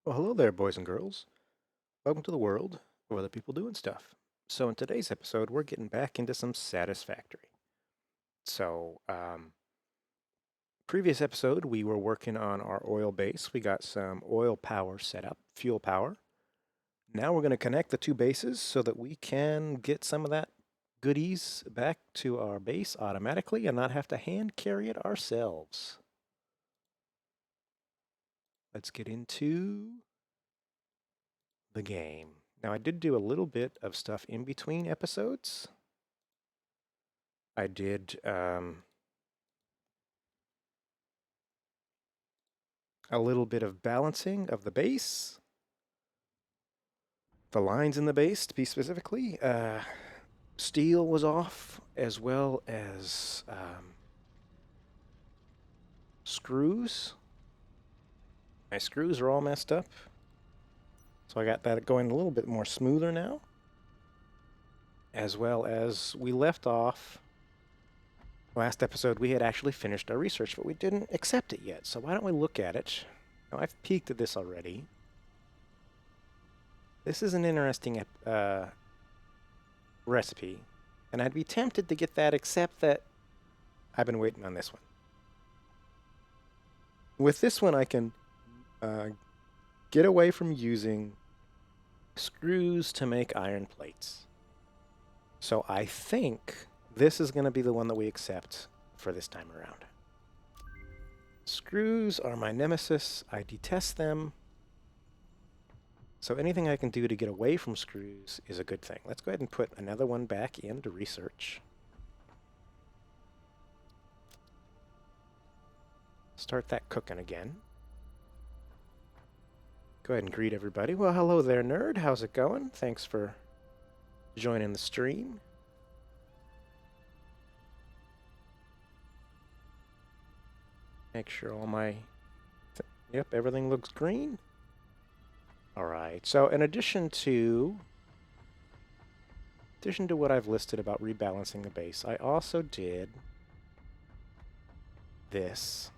Well, hello there, boys and girls. Welcome to the world of other people doing stuff. So, in today's episode, we're getting back into some Satisfactory. So, previous episode, we were working on our oil base. We got some oil power set up, fuel power. Now we're going to connect the two bases so that we can get some of that goodies back to our base automatically and not have to hand carry it ourselves. Let's get into the game. Now, I did do a little bit of stuff in between episodes. I did a little bit of balancing of the base, the lines in the base to be specifically. Steel was off, as well as screws. My screws are all messed up. So I got that going a little bit more smoother now. As well as we left off last episode, we had actually finished our research, but we didn't accept it yet. So why don't we look at it? Now, I've peeked at this already. This is an interesting recipe, and I'd be tempted to get that, except that I've been waiting on this one. With this one, I can get away from using screws to make iron plates. So I think this is going to be the one that we accept for this time around. Screws are my nemesis. I detest them. So anything I can do to get away from screws is a good thing. Let's go ahead and put another one back into research. Start that cooking again. Go ahead and greet everybody. Well, hello there, nerd. How's it going? Thanks for joining the stream. Make sure all my... Yep, everything looks green. All right, so in addition to what I've listed about rebalancing the base, I also did this.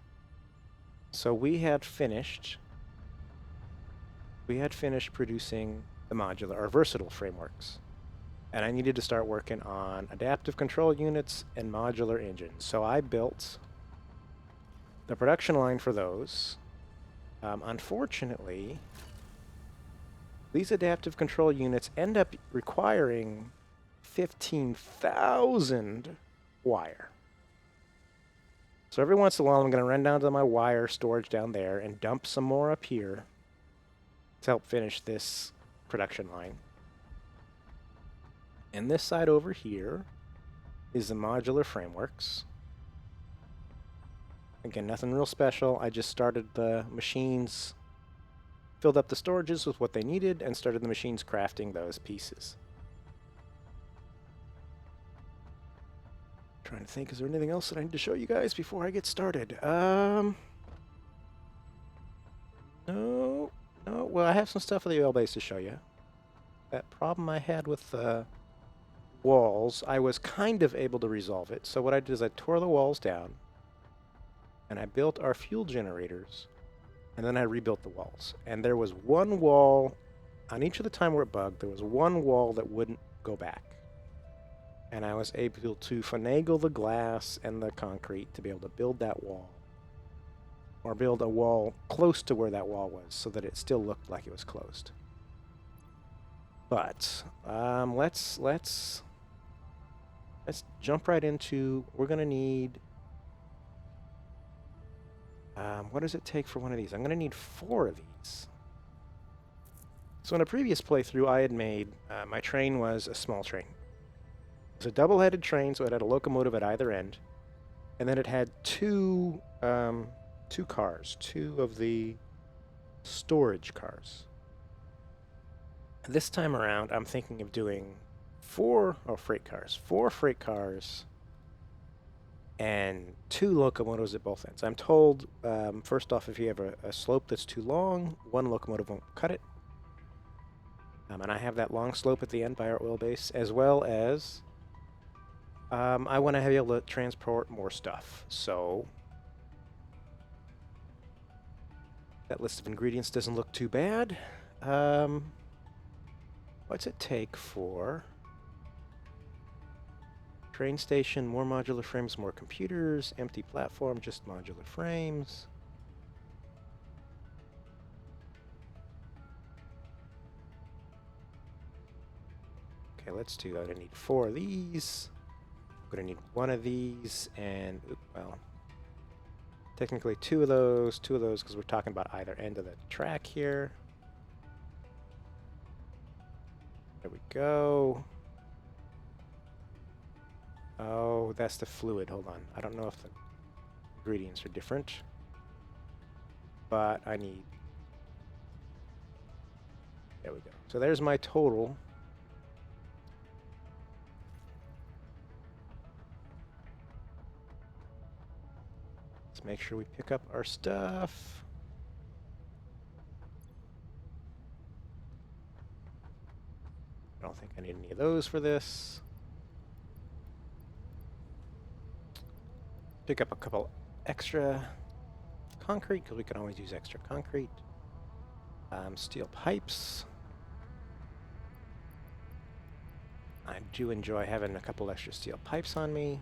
So we had finished producing the modular or versatile frameworks. And I needed to start working on adaptive control units and modular engines. So I built the production line for those. Unfortunately, these adaptive control units end up requiring 15,000 wire. So every once in a while, I'm going to run down to my wire storage down there and dump some more up here to help finish this production line. And this side over here is the modular frameworks. Again, nothing real special. I just started the machines, filled up the storages with what they needed, and started the machines crafting those pieces. Trying to think, is there anything else that I need to show you guys before I get started? No. Well, I have some stuff for the oil base to show you. That problem I had with the walls, I was kind of able to resolve it. So what I did is I tore the walls down, and I built our fuel generators, and then I rebuilt the walls. And there was one wall, on each of the time where it bugged, there was one wall that wouldn't go back. And I was able to finagle the glass and the concrete to be able to build that wall. Or build a wall close to where that wall was so that it still looked like it was closed. But let's jump right into, we're going to need, what does it take for one of these? I'm going to need 4 of these. So in a previous playthrough, I had made, my train was a small train. It was a double-headed train, so it had a locomotive at either end. And then it had two cars, 2 of the storage cars. This time around, I'm thinking of doing 4 freight cars, and 2 locomotives at both ends. I'm told, first off, if you have a slope that's too long, 1 locomotive won't cut it. And I have that long slope at the end by our oil base, as well as I want to be able to transport more stuff. So That list of ingredients doesn't look too bad. What's it take for train station, more modular frames, more computers, empty platform, just modular frames? Okay, let's do that. I need 4 of these. I'm gonna need 1 of these, and, well, technically 2 of those, because we're talking about either end of the track here. There we go. Oh, that's the fluid. Hold on. I don't know if the ingredients are different, but I need... There we go. So there's my total. Let's make sure we pick up our stuff. I don't think I need any of those for this. Pick up a couple extra concrete, because we can always use extra concrete. Steel pipes. I do enjoy having a couple extra steel pipes on me.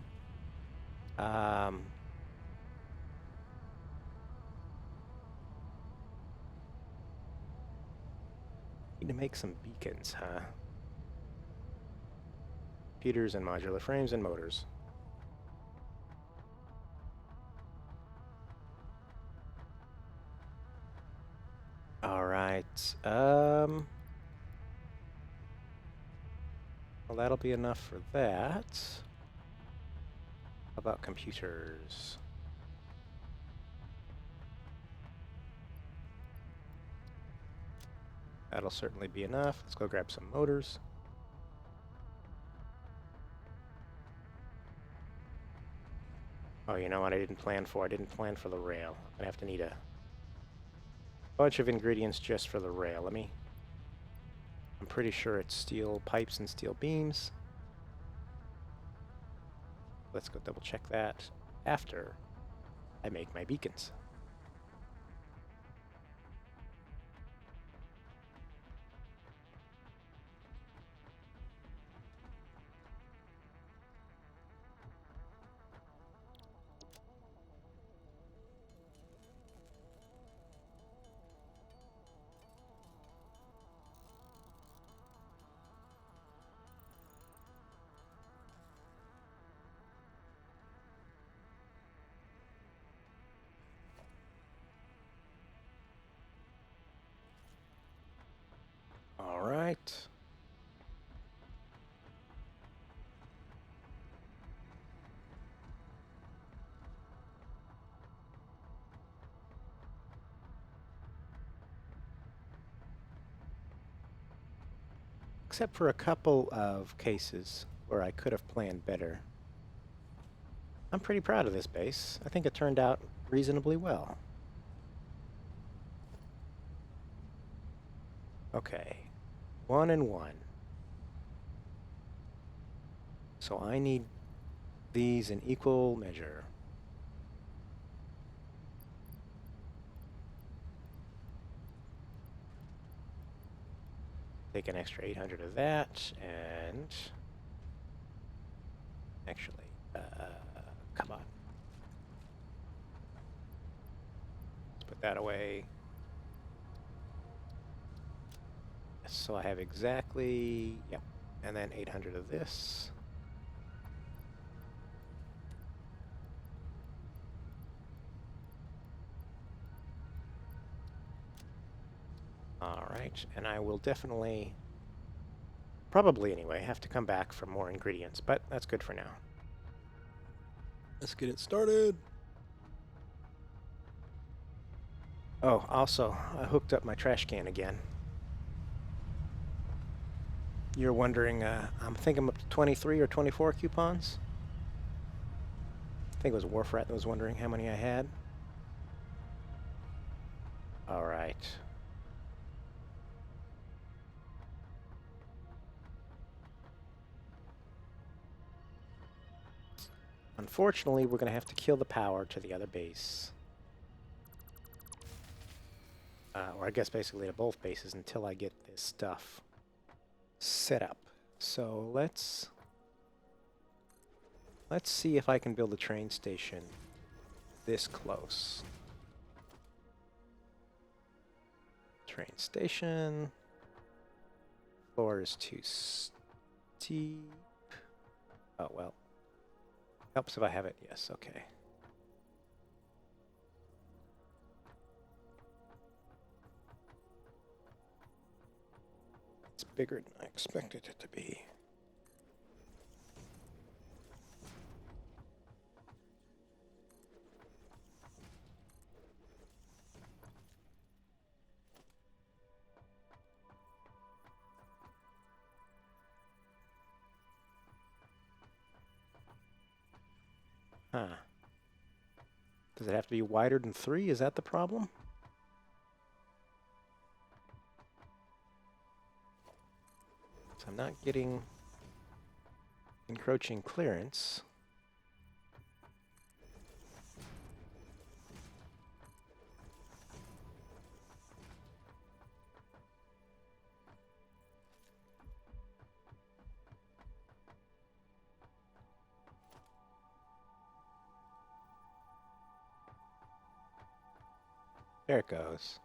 Need to make some beacons, huh? Computers and modular frames and motors. All right. Well, that'll be enough for that. How about computers? That'll certainly be enough. Let's go grab some motors. Oh, you know what I didn't plan for? I didn't plan for the rail. I'm gonna have to need a bunch of ingredients just for the rail. I'm pretty sure it's steel pipes and steel beams. Let's go double check that after I make my beacons. All right. Except for a couple of cases where I could have planned better. I'm pretty proud of this base. I think it turned out reasonably well. Okay, 1 and 1. So I need these in equal measure. Take an extra 800 of that, and actually, come on. Let's put that away. So I have exactly, yep, and then 800 of this. All right, and I will definitely, probably anyway, have to come back for more ingredients, but that's good for now. Let's get it started. Oh, also, I hooked up my trash can again. You're wondering, I'm thinking I'm up to 23 or 24 coupons. I think it was Warfrat that was wondering how many I had. All right. Unfortunately, we're going to have to kill the power to the other base. or I guess basically to both bases until I get this stuff set up. So let's see if I can build a train station this close. Train station. Floor is too steep. Oh, well. Helps if I have it. Yes, okay. It's bigger than I expected it to be. Huh. Does it have to be wider than 3? Is that the problem? So I'm not getting encroaching clearance. There it goes.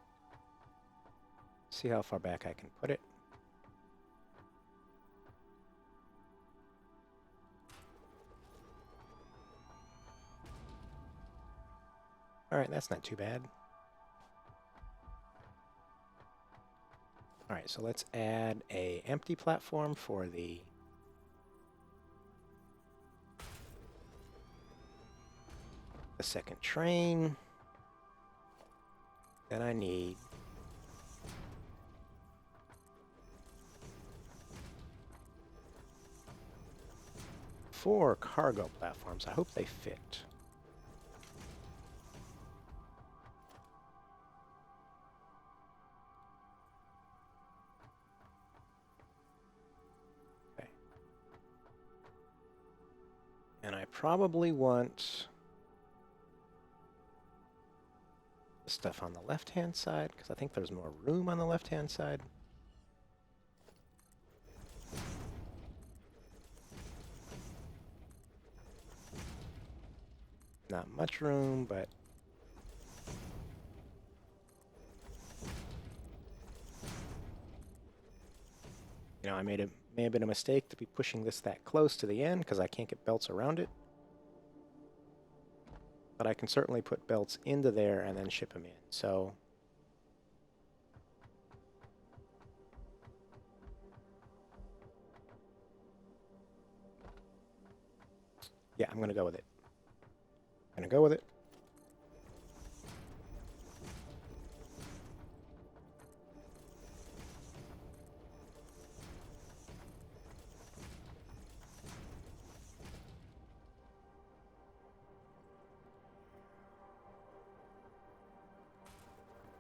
See how far back I can put it. Alright, that's not too bad. Alright, so let's add a empty platform for the second train. Then I need 4 cargo platforms. I hope they fit. Okay. And I probably want the stuff on the left-hand side, because I think there's more room on the left-hand side. Not much room, but you know, may have been a mistake to be pushing this that close to the end because I can't get belts around it. But I can certainly put belts into there and then ship them in. So yeah, I'm gonna go with it. Gonna go with it.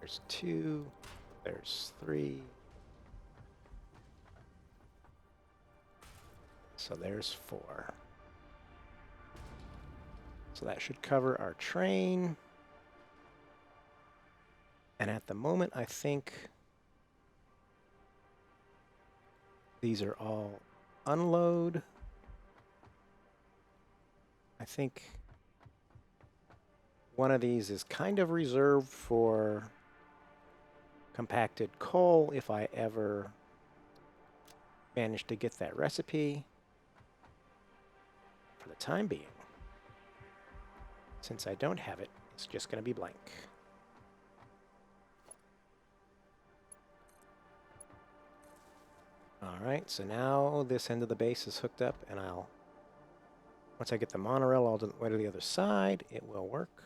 There's 2. There's 3. So there's 4. So that should cover our train. And at the moment, I think these are all unload. I think one of these is kind of reserved for compacted coal if I ever manage to get that recipe. For the time being, since I don't have it, it's just going to be blank. Alright, so now this end of the base is hooked up, and once I get the monorail all the way to the other side, it will work.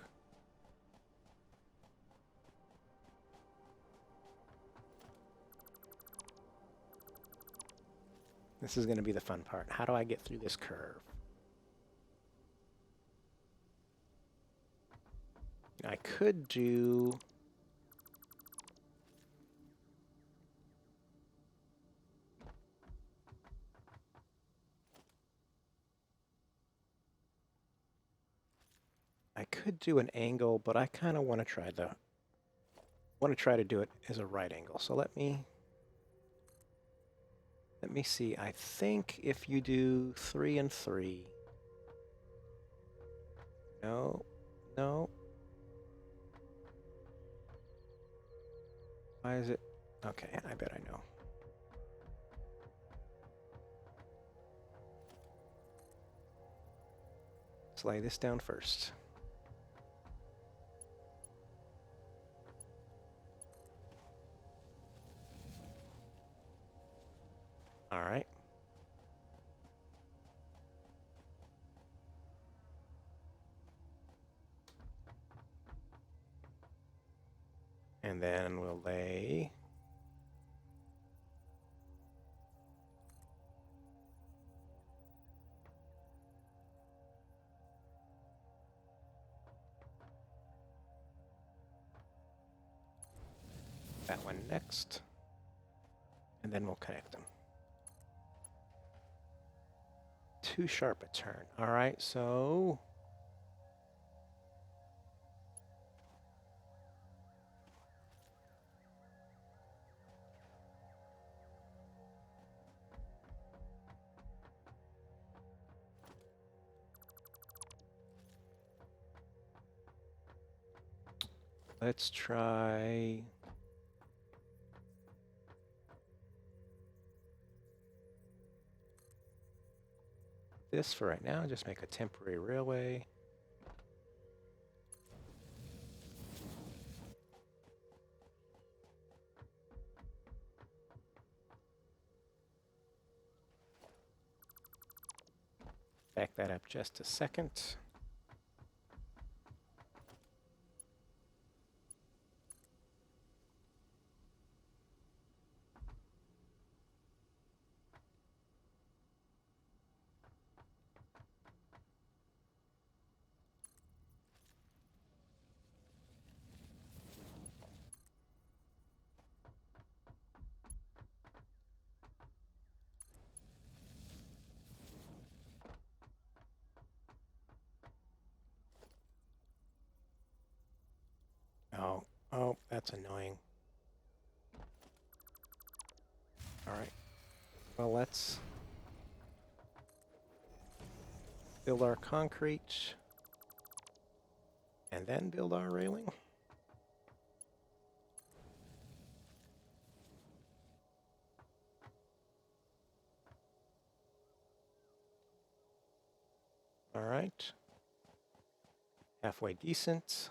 This is going to be the fun part. How do I get through this curve? I could do... an angle, but I kind of want to try the want to try to do it as a right angle. So let me see. I think if you do 3 and 3. No, no. Why is it? Okay, I bet I know. Let's lay this down first. All right. And then we'll lay that one next. And then we'll connect them. Too sharp a turn. All right, so let's try this for right now. Just make a temporary railway. Back that up just a second. Oh, that's annoying. All right. Well, let's build our concrete and then build our railing. All right. Halfway decent.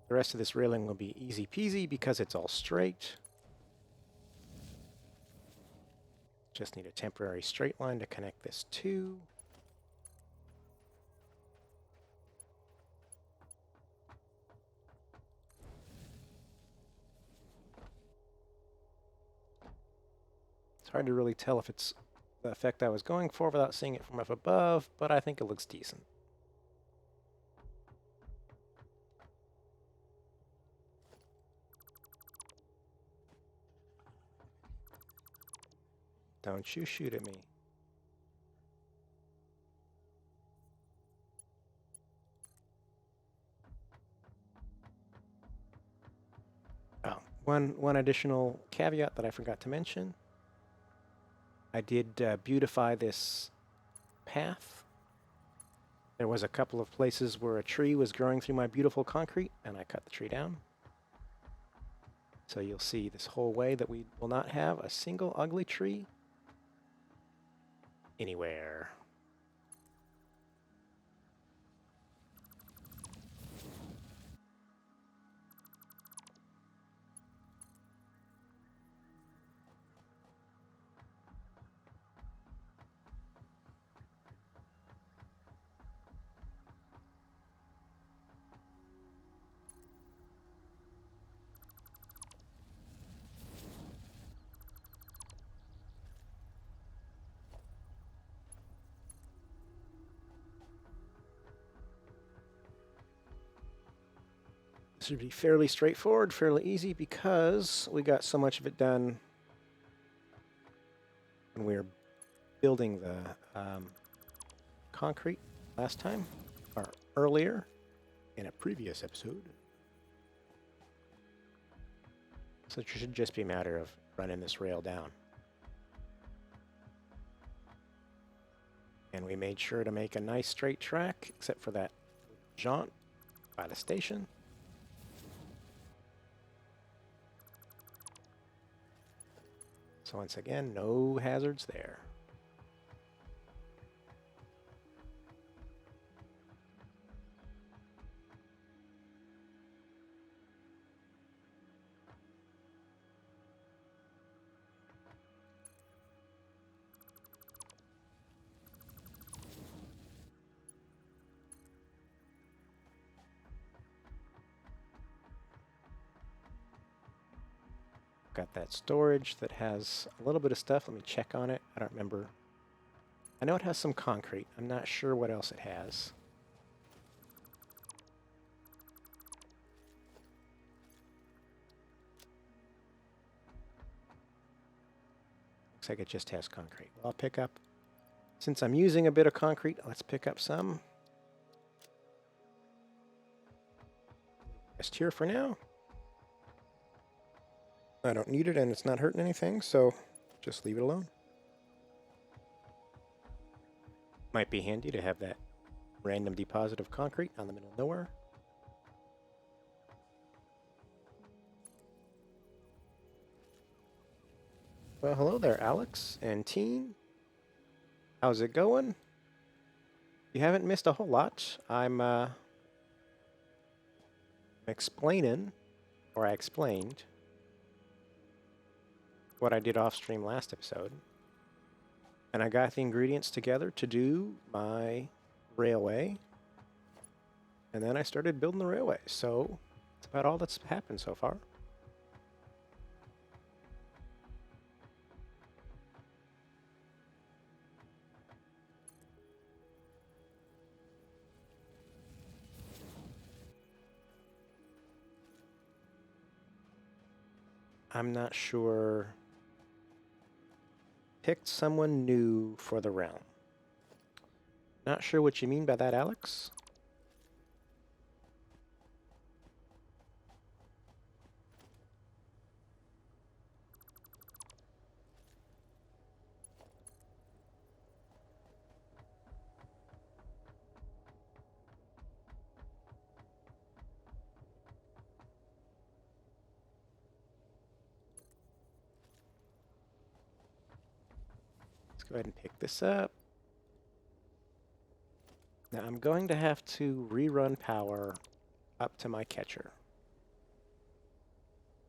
The rest of this railing will be easy peasy because it's all straight. Just need a temporary straight line to connect this to. It's hard to really tell if it's the effect I was going for without seeing it from up above, but I think it looks decent. Don't you shoot at me. Oh, one additional caveat that I forgot to mention. I did beautify this path. There was a couple of places where a tree was growing through my beautiful concrete, and I cut the tree down. So you'll see this whole way that we will not have a single ugly tree anywhere. should be fairly straightforward, fairly easy, because we got so much of it done when we were building the concrete last time, or earlier in a previous episode. So it should just be a matter of running this rail down. And we made sure to make a nice straight track, except for that jaunt by the station. So once again, no hazards there. Got that storage that has a little bit of stuff. Let me check on it. I don't remember. I know it has some concrete. I'm not sure what else it has. Looks like it just has concrete. Well, I'll pick up, since I'm using a bit of concrete, let's pick up some. Just here for now. I don't need it and it's not hurting anything, so just leave it alone. Might be handy to have that random deposit of concrete on the middle of nowhere. Well, hello there, Alex and Teen. How's it going? You haven't missed a whole lot. I'm explaining, or I explained, what I did off stream last episode. And I got the ingredients together to do my railway. And then I started building the railway. So that's about all that's happened so far. I'm not sure. Picked someone new for the realm. Not sure what you mean by that, Alex. Go ahead and pick this up. Now I'm going to have to rerun power up to my catcher,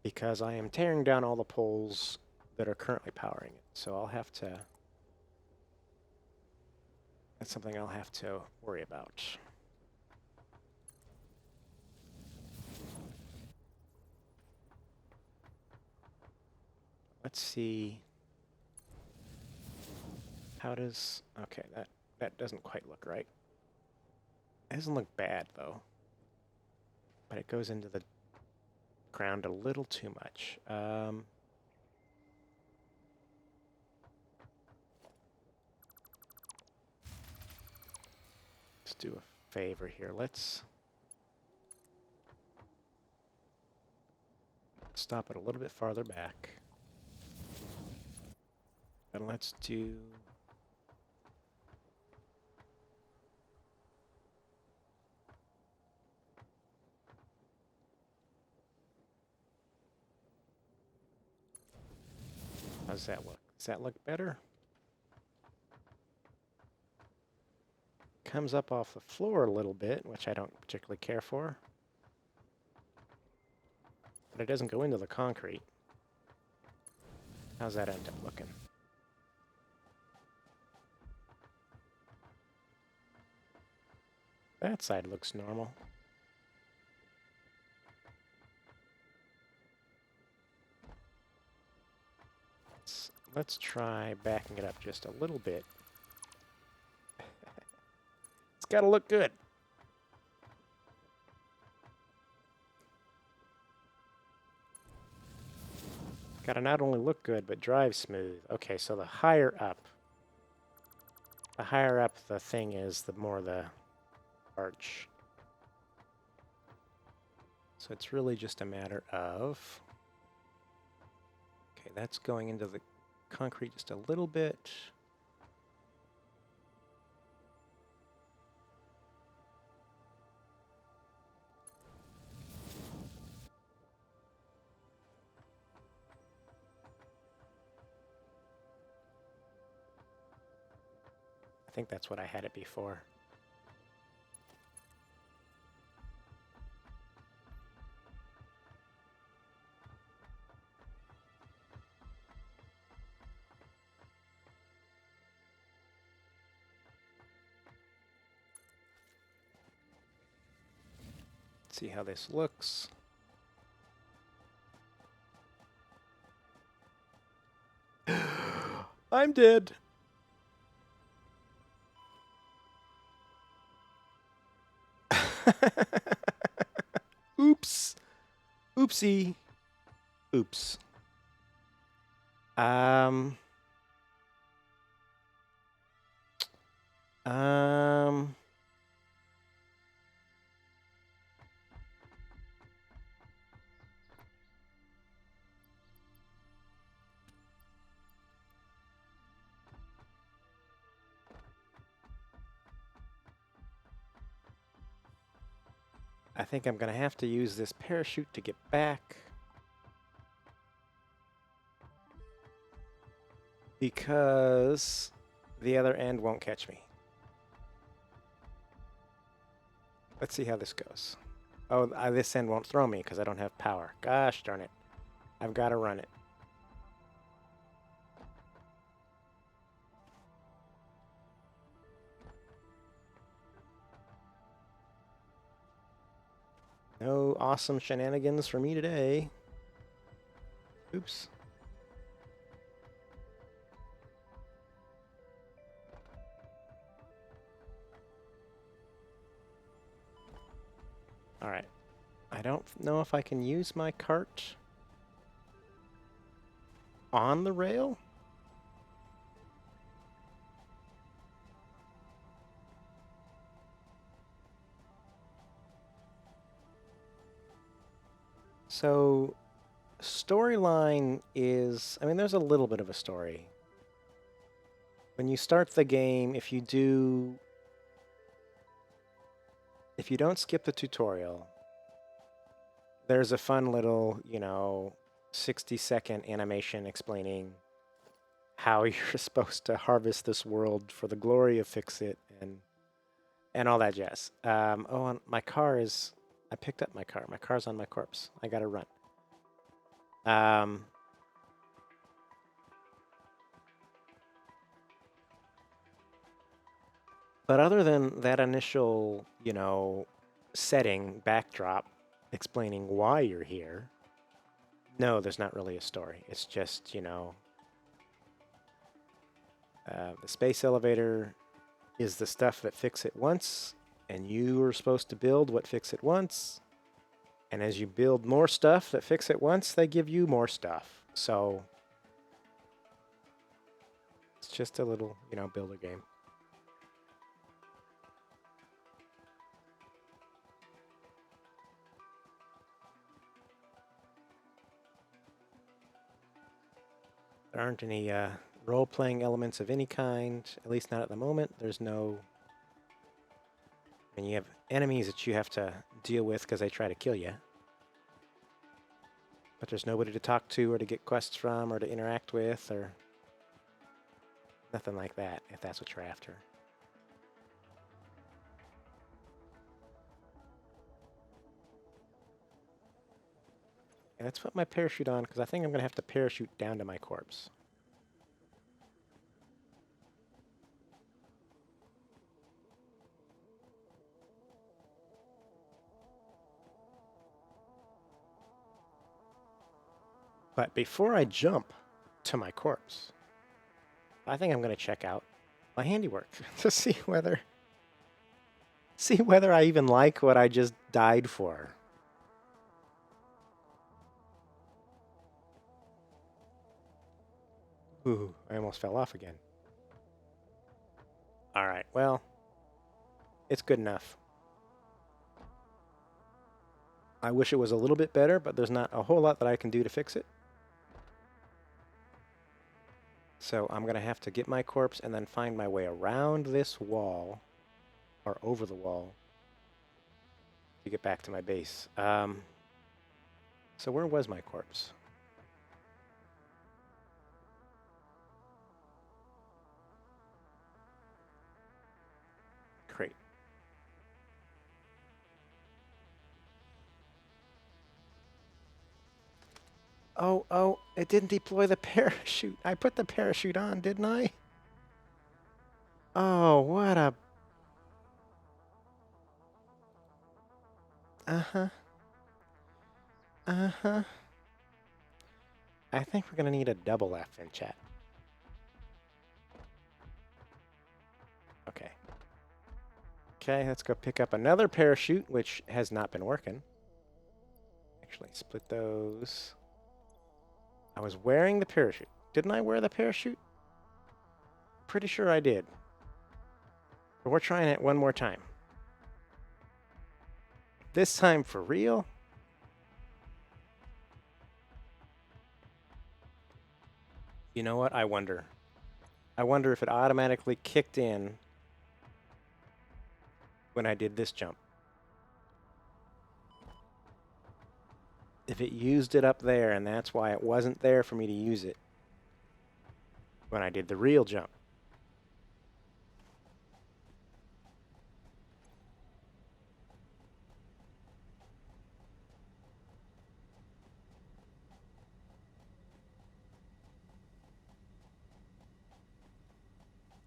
because I am tearing down all the poles that are currently powering it. So I'll have to, that's something I'll have to worry about. Let's see. How does, okay, that doesn't quite look right. It doesn't look bad though, but it goes into the ground a little too much. Let's do a favor here. Let's stop it a little bit farther back. And let's do how's that look? Does that look better? Comes up off the floor a little bit, which I don't particularly care for. But it doesn't go into the concrete. How's that end up looking? That side looks normal. Let's try backing it up just a little bit. It's got to look good. Gotta not only look good, but drive smooth. Okay, so the higher up the thing is, the more the arch. So it's really just a matter of... Okay, that's going into the concrete just a little bit. I think that's what I had it before. Let's see how this looks. I'm dead. Oops. Oopsie. Oops. Um, I think I'm going to have to use this parachute to get back. Because the other end won't catch me. Let's see how this goes. Oh, this end won't throw me because I don't have power. Gosh darn it. I've got to run it. No awesome shenanigans for me today. Oops. Alright. I don't know if I can use my cart on the rail. So, storyline is... I mean, there's a little bit of a story. When you start the game, if you don't skip the tutorial, there's a fun little, 60-second animation explaining how you're supposed to harvest this world for the glory of Fix-It and all that jazz. My car is... I picked up my car. My car's on my corpse. I gotta run. But other than that initial, setting, backdrop, explaining why you're here, no, there's not really a story. It's just, the space elevator is the stuff that Fix-It wants, and you are supposed to build what Fix-It wants. And as you build more stuff that Fix-It wants, they give you more stuff. So it's just a little, builder game. There aren't any role-playing elements of any kind, at least not at the moment. There's no... I mean, you have enemies that you have to deal with because they try to kill you. But there's nobody to talk to or to get quests from or to interact with or nothing like that, if that's what you're after. And let's put my parachute on because I think I'm going to have to parachute down to my corpse. But before I jump to my corpse, I think I'm going to check out my handiwork to see whether I even like what I just died for. Ooh, I almost fell off again. All right, well, it's good enough. I wish it was a little bit better, but there's not a whole lot that I can do to fix it. So I'm going to have to get my corpse and then find my way around this wall, or over the wall, to get back to my base. So where was my corpse? Crate. Oh, it didn't deploy the parachute. I put the parachute on, didn't I? Oh, what a... Uh-huh. Uh-huh. I think we're going to need a double F in chat. Okay. Okay, let's go pick up another parachute, which has not been working. Actually, split those. I was wearing the parachute. Didn't I wear the parachute? Pretty sure I did. But we're trying it one more time. This time for real? You know what? I wonder. I wonder if it automatically kicked in when I did this jump. If it used it up there, and that's why it wasn't there for me to use it when I did the real jump.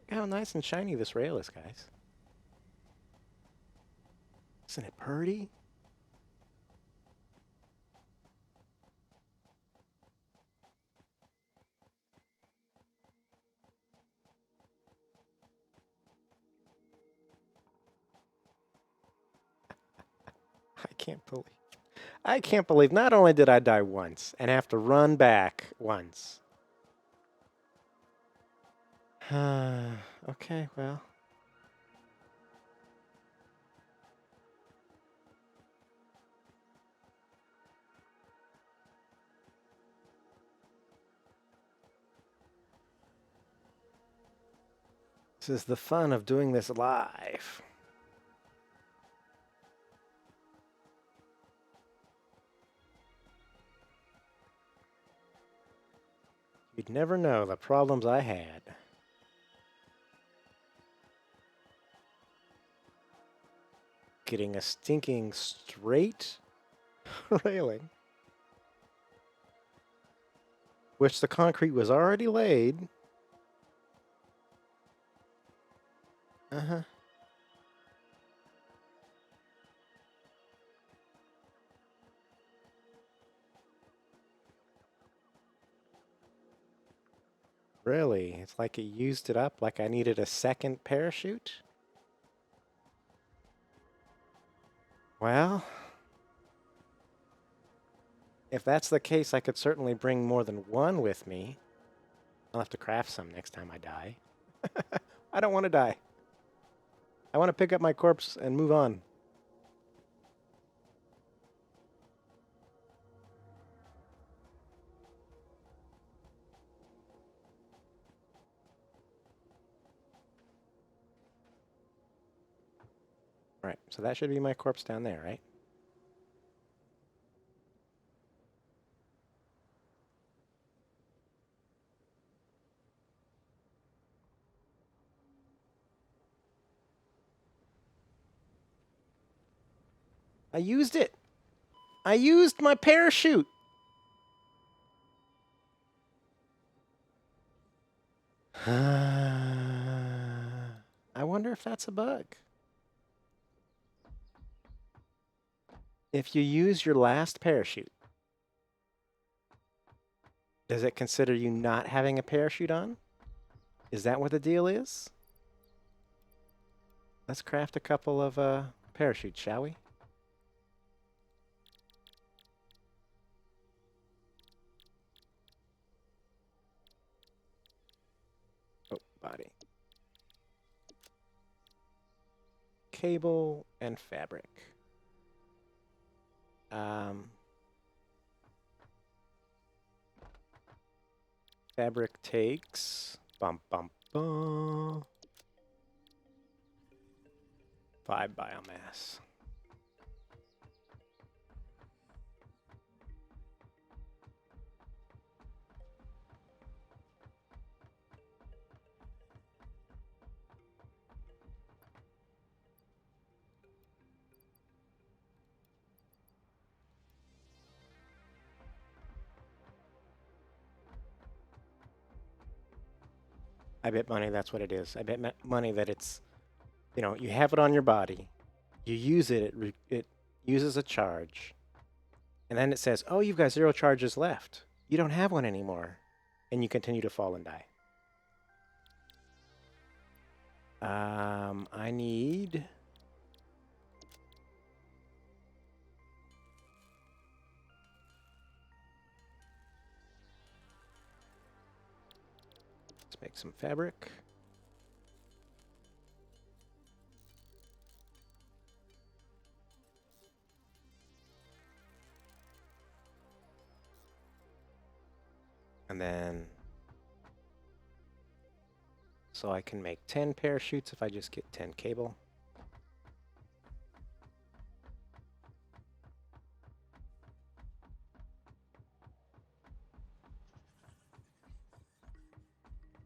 Look how nice and shiny this rail is, guys. Isn't it pretty? I can't believe not only did I die once and have to run back once. Okay, well. This is the fun of doing this live. You'd never know the problems I had. Getting a stinking straight railing. Which the concrete was already laid. Uh-huh. Really? It's like it used it up, like I needed a second parachute? Well, if that's the case, I could certainly bring more than one with me. I'll have to craft some next time I die. I don't want to die. I want to pick up my corpse and move on. Right, so that should be my corpse down there, right? I used it! I used my parachute! I wonder if that's a bug. If you use your last parachute, does it consider you not having a parachute on? Is that what the deal is? Let's craft a couple of parachutes, shall we? body. Cable and fabric. Fabric takes 5 biomass. I bet money that's what it is. I bet money that it's, you know, you have it on your body, you use it, it uses a charge, and then it says, oh, you've got 0 charges left. You don't have one anymore. And you continue to fall and die. I need... Let's make some fabric. And then... So I can make 10 parachutes if I just get 10 cable.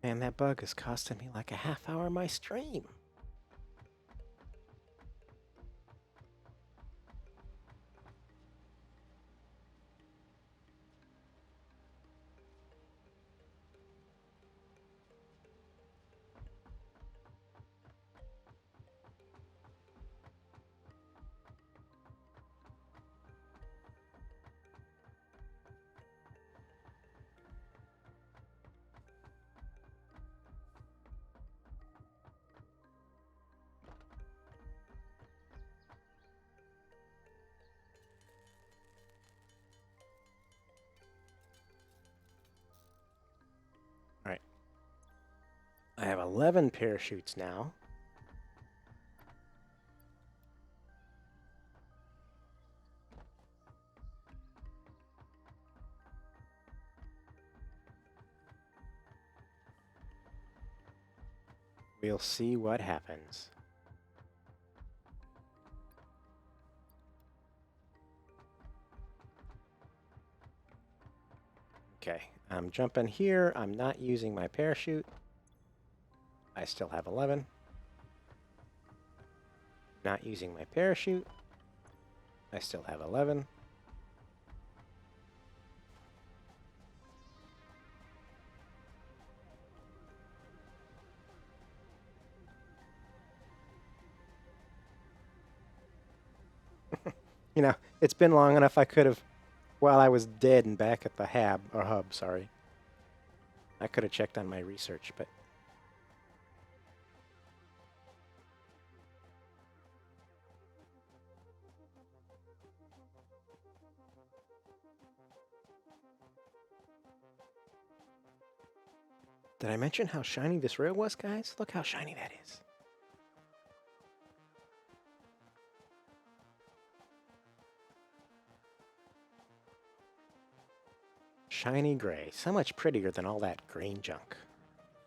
Man, that bug is costing me like a half hour of my stream. I have 11 parachutes now. We'll see what happens. Okay, I'm jumping here. I'm not using my parachute. I still have 11. Not using my parachute. I still have 11. You know, it's been long enough I could have, while I was dead and back at the hub, sorry. I could have checked on my research, but... Did I mention how shiny this rail was, guys? Look how shiny that is. Shiny gray. So much prettier than all that green junk.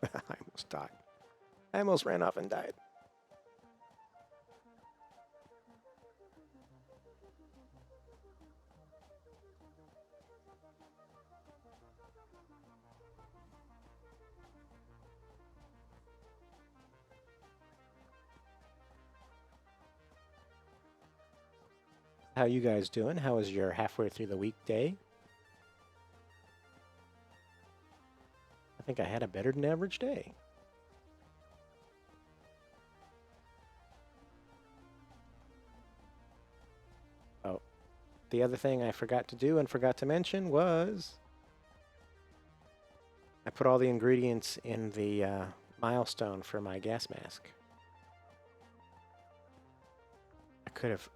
I almost died. I almost ran off and died. How you guys doing? How was your halfway through the week day? I think I had a better than average day. Oh, the other thing I forgot to do and forgot to mention was I put all the ingredients in the milestone for my gas mask.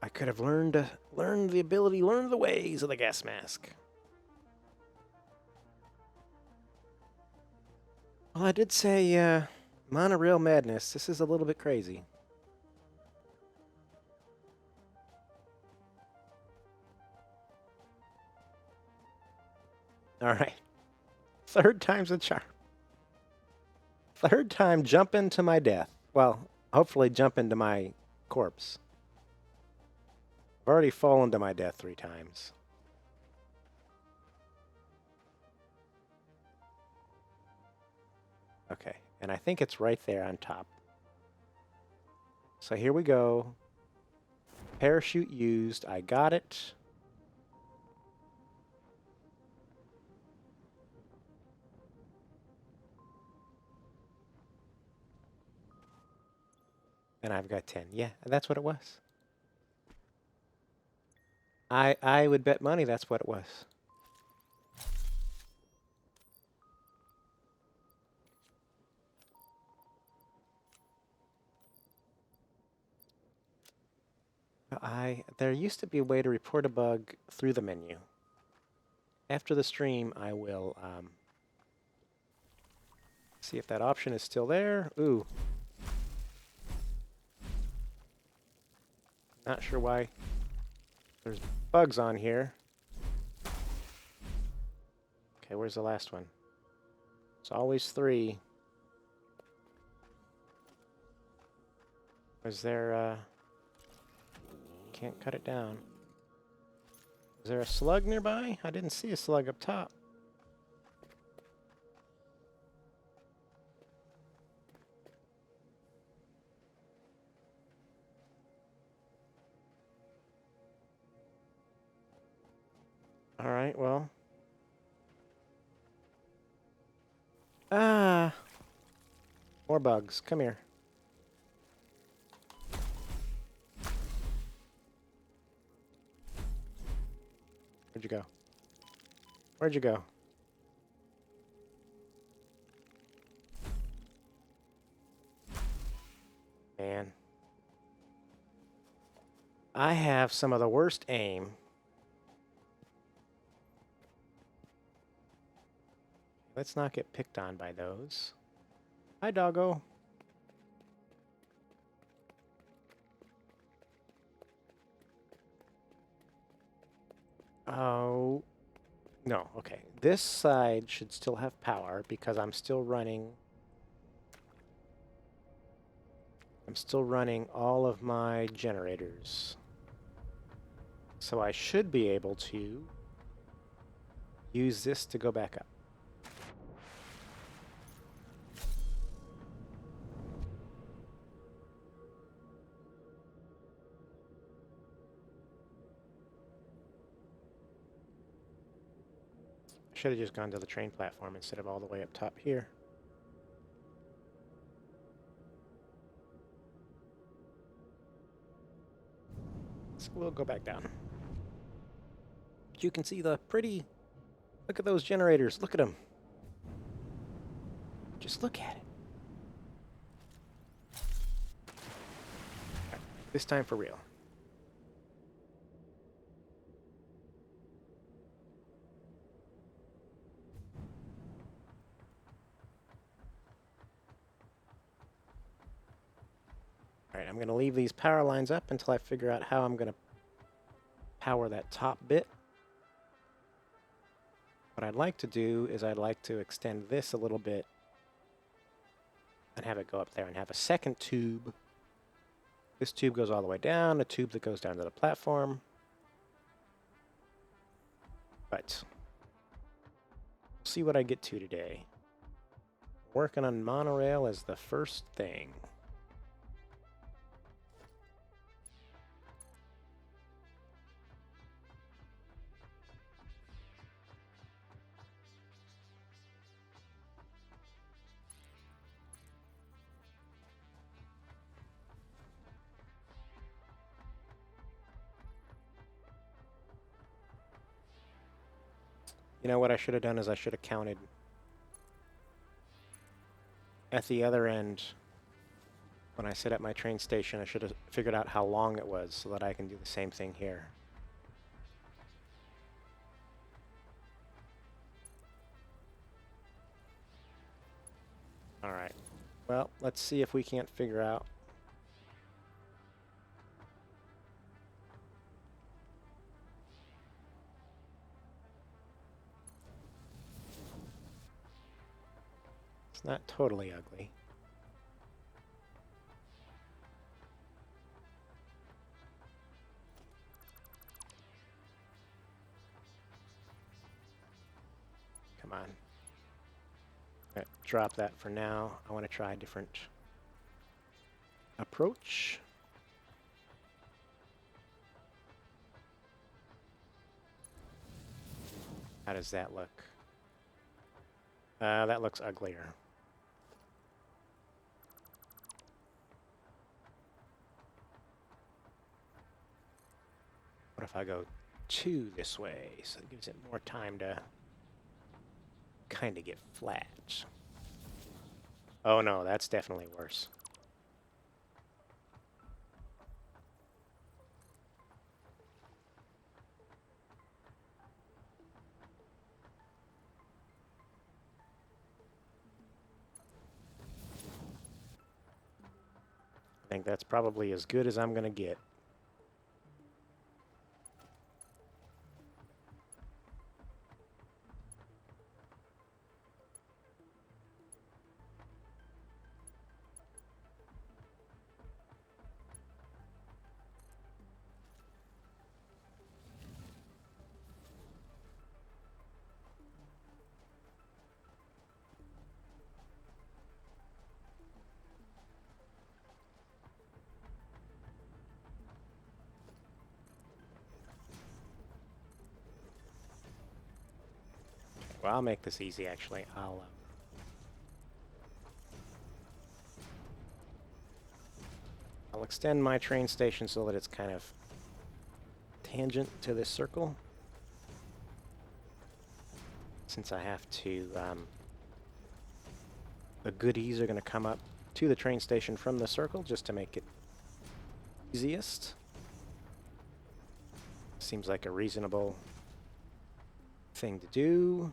I could have learned the ways of the gas mask. Well, I did say Monorail madness. This is a little bit crazy. All right. Third time's a charm. Third time, jump into my death. Well, hopefully jump into my corpse. I've already fallen to my death 3 times. Okay, and I think it's right there on top. So here we go. Parachute used. I got it. And I've got 10. Yeah, that's what it was. I would bet money that's what it was. There used to be a way to report a bug through the menu. After the stream, I will see if that option is still there. Ooh. Not sure why there's bugs on here. Okay, where's the last one? It's always 3. Is there, can't cut it down. Is there a slug nearby? I didn't see a slug up top. All right, well. Ah! More bugs. Come here. Where'd you go? Where'd you go? Man. I have some of the worst aim. Let's not get picked on by those. Hi, doggo. Oh. No, okay. This side should still have power because I'm still running all of my generators. So I should be able to use this to go back up. Should have just gone to the train platform instead of all the way up top here. So we'll go back down. You can see the pretty... Look at those generators. Look at them. Just look at it. Right, this time for real. Alright, I'm going to leave these power lines up until I figure out how I'm going to power that top bit. What I'd like to do is I'd like to extend this a little bit and have it go up there and have a second tube. This tube goes all the way down, a tube that goes down to the platform. But see what I get to today. Working on monorail as the first thing. You know what I should have done is I should have counted at the other end. When I sit at my train station, I should have figured out how long it was so that I can do the same thing here. All right. Well, let's see if we can't figure out. It's not totally ugly. Come on. Drop that for now. I want to try a different approach. How does that look? That looks uglier. What if I go 2 this way, so it gives it more time to kind of get flat? Oh no, that's definitely worse. I think that's probably as good as I'm going to get. Well, I'll make this easy, actually. I'll extend my train station so that it's kind of tangent to this circle. Since I have to, the goodies are going to come up to the train station from the circle just to make it easiest. Seems like a reasonable thing to do.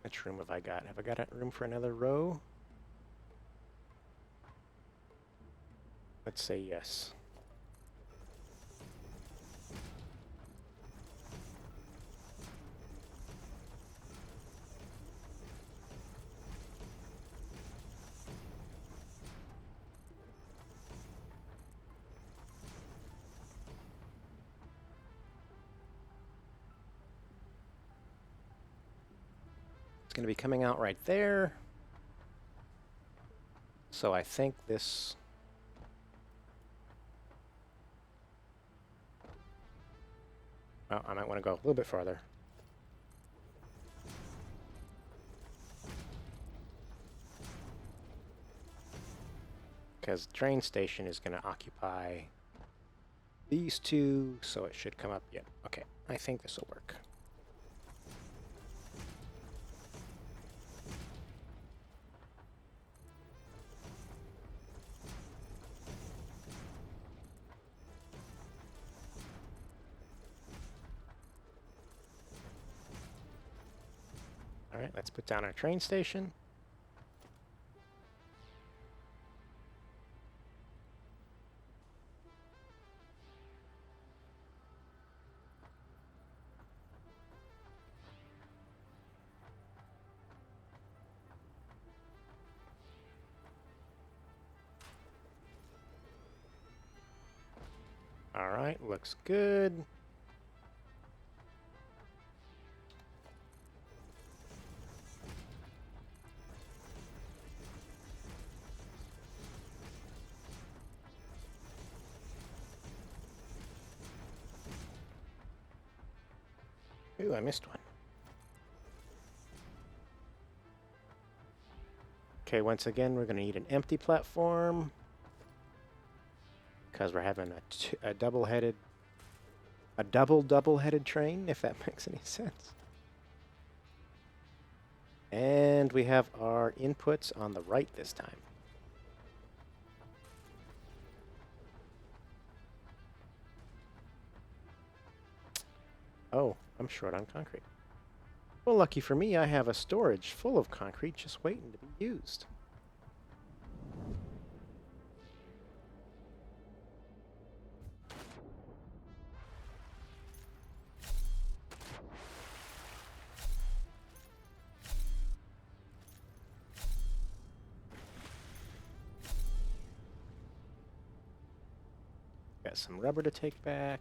Which room have I got? Have I got room for another row? Let's say yes. Going to be coming out right there. So I think this... Oh, I might want to go a little bit farther. Because the train station is going to occupy these two, so it should come up. Yeah, okay. I think this will work. All right, let's put down our train station. All right, looks good. Ooh, I missed one. Okay, once again, we're going to need an empty platform because we're having a double-headed train, if that makes any sense. And And we have our inputs on the right this time. Oh, I'm short on concrete. Well, lucky for me, I have a storage full of concrete just waiting to be used. Got some rubber to take back.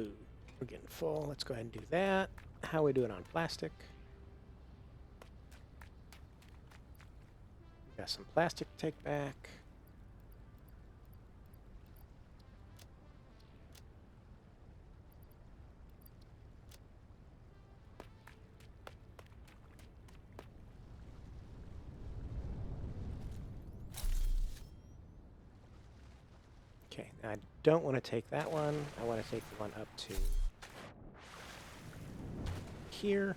Ooh, we're getting full. Let's go ahead and do that. How are we doing on plastic? Got some plastic to take back. Okay, now I don't want to take that one. I want to take the one up to here.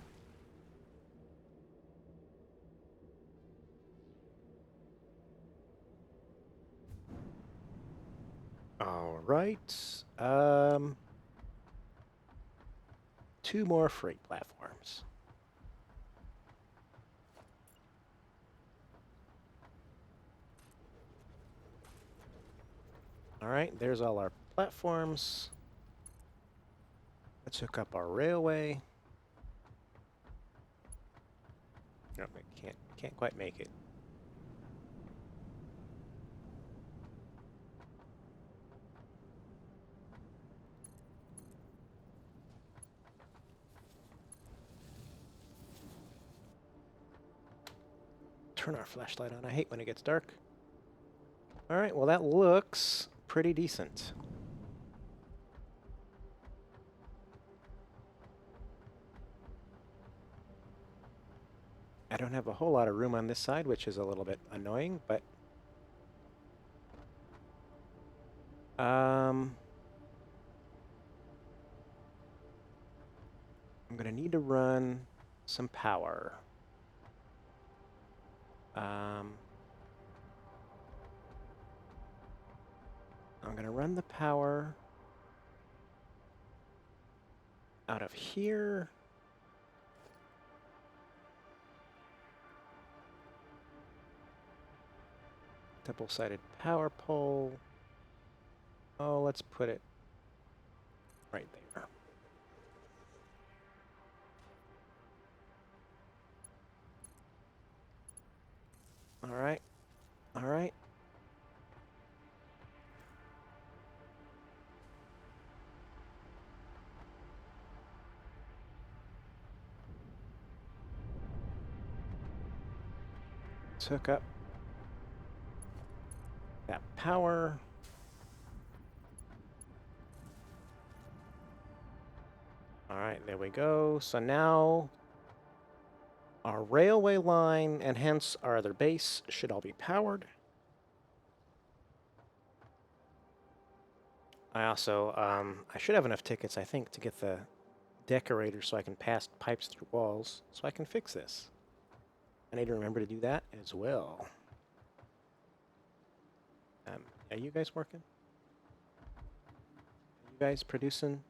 All right. 2 more freight platforms. All right, there's all our platforms. Let's hook up our railway. No, I can't quite make it. Turn our flashlight on. I hate when it gets dark. All right, well, that looks pretty decent. I don't have a whole lot of room on this side, which is a little bit annoying, but I'm going to need to run some power. I'm going to run the power out of here. Double-sided power pole. Oh, let's put it right there. All right. All right. Let's hook up that power. All right, there we go. So now our railway line and hence our other base should all be powered. I also, I should have enough tickets, I think, to get the decorator so I can pass pipes through walls, so I can fix this. I need to remember to do that as well. Are you guys working? Are you guys producing?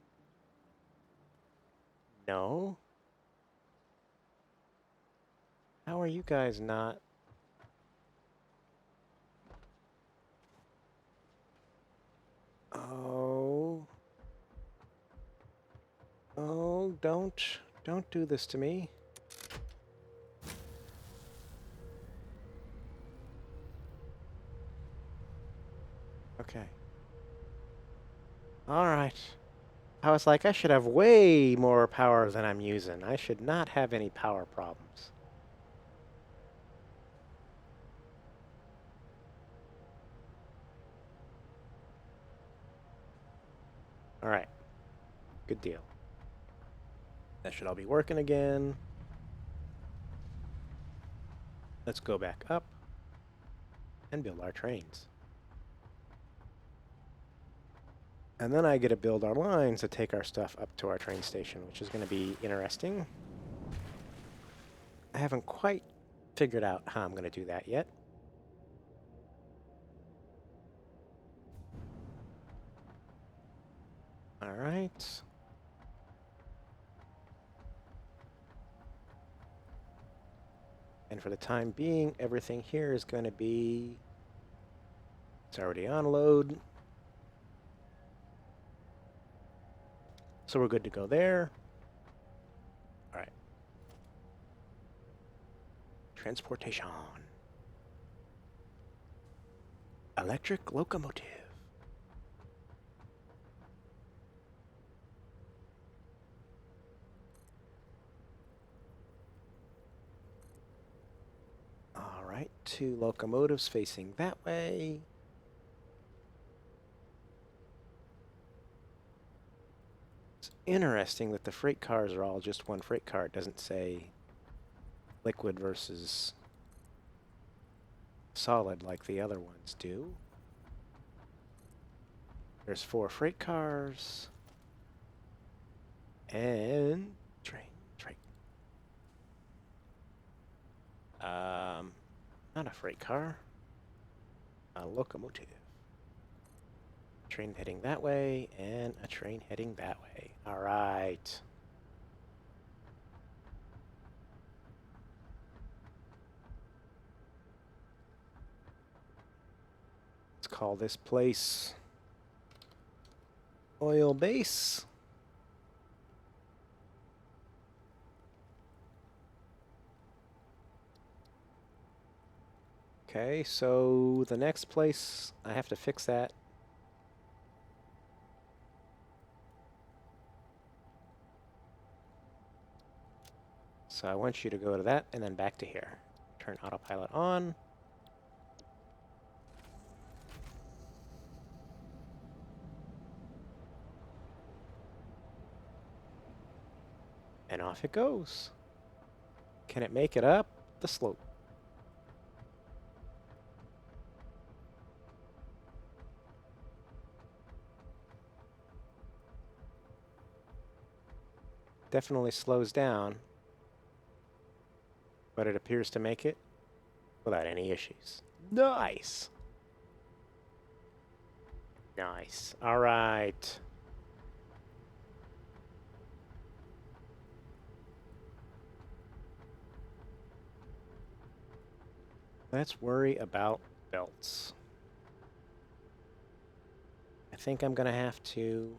No? How are you guys not? Oh. Oh, don't do this to me. Okay. All right. I was like, I should have way more power than I'm using. I should not have any power problems. All right. Good deal. That should all be working again. Let's go back up and build our trains. And then I get to build our lines to take our stuff up to our train station, which is going to be interesting. I haven't quite figured out how I'm going to do that yet. All right. And for the time being, everything here is going to be... It's already on load. So we're good to go there. All right. Transportation. Electric locomotive. All right, 2 locomotives facing that way. It's interesting that the freight cars are all just one freight car. It doesn't say liquid versus solid like the other ones do. There's 4 freight cars. And train. Not a freight car. A locomotive. Train heading that way, and a train heading that way. All right. Let's call this place Oil Base. Okay, so the next place, I have to fix that. So I want you to go to that and then back to here. Turn autopilot on. And off it goes. Can it make it up the slope? Definitely slows down, but it appears to make it without any issues. Nice. Nice. All right. Let's worry about belts. I think I'm going to have to...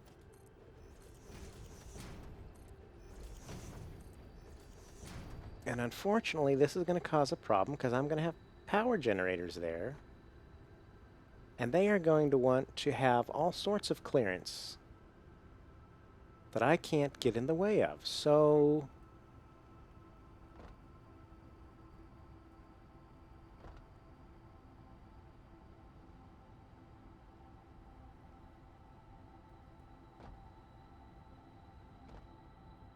And unfortunately, this is going to cause a problem because I'm going to have power generators there. And they are going to want to have all sorts of clearance that I can't get in the way of. So...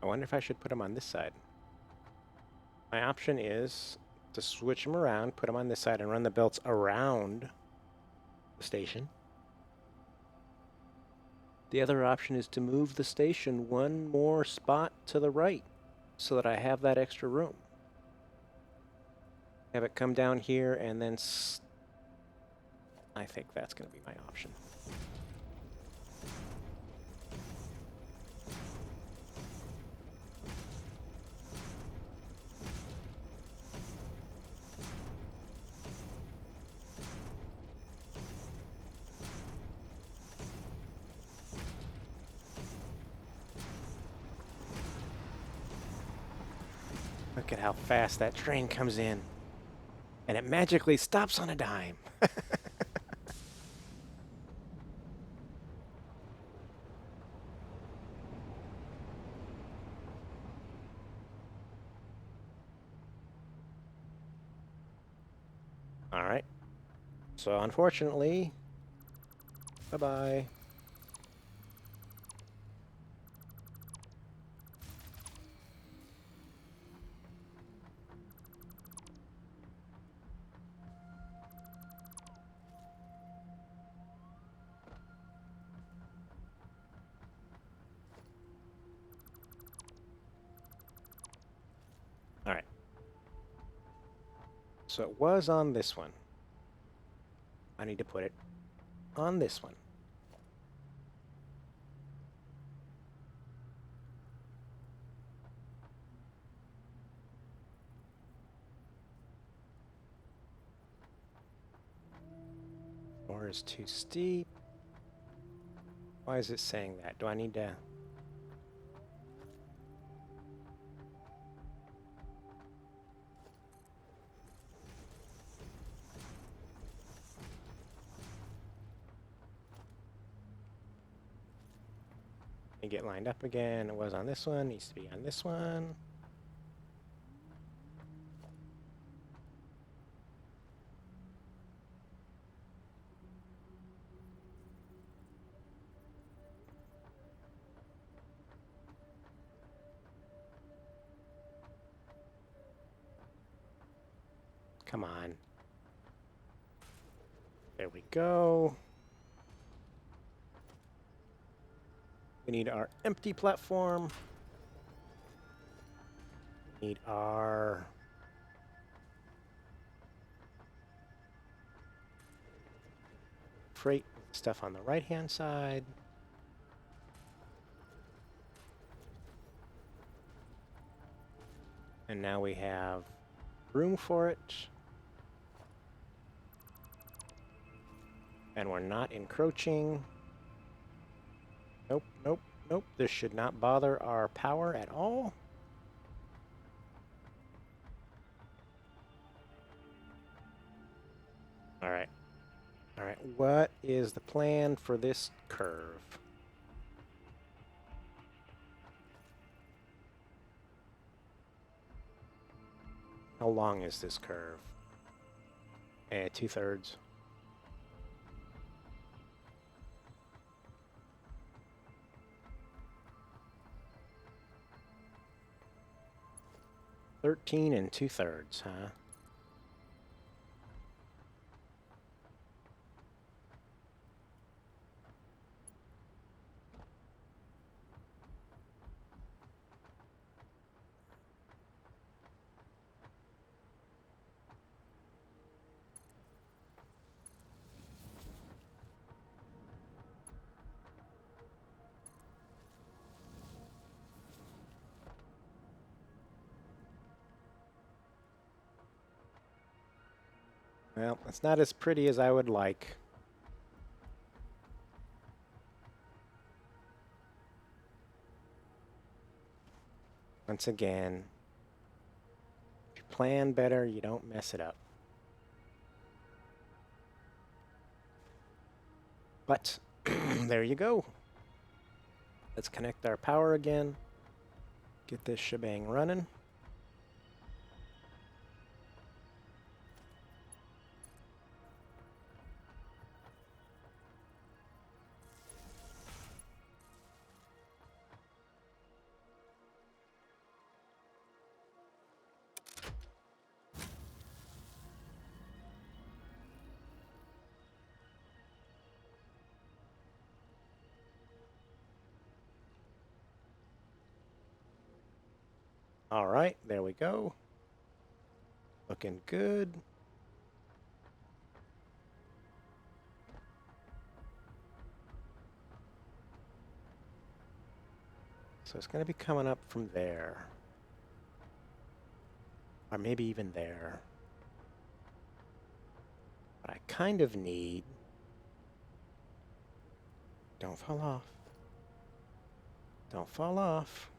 I wonder if I should put them on this side. My option is to switch them around, put them on this side, and run the belts around the station. The other option is to move the station one more spot to the right so that I have that extra room. Have it come down here and then... I think that's going to be my option. Look at how fast that train comes in. And it magically stops on a dime. All right. So unfortunately, bye-bye. All right. So it was on this one. I need to put it on this one. Floor is too steep. Why is it saying that? Do I need to... get lined up again. It was on this one. Needs to be on this one. Come on. There we go. We need our empty platform. We need our... freight stuff on the right-hand side. And now we have room for it. And we're not encroaching. Nope, nope, nope. This should not bother our power at all. All right. All right, what is the plan for this curve? How long is this curve? 2/3. $13 2/3, huh? Well, it's not as pretty as I would like. Once again, if you plan better, you don't mess it up. But there you go. Let's connect our power again. Get this shebang running. All right, there we go. Looking good. So it's going to be coming up from there. Or maybe even there. But I kind of need... Don't fall off. Don't fall off.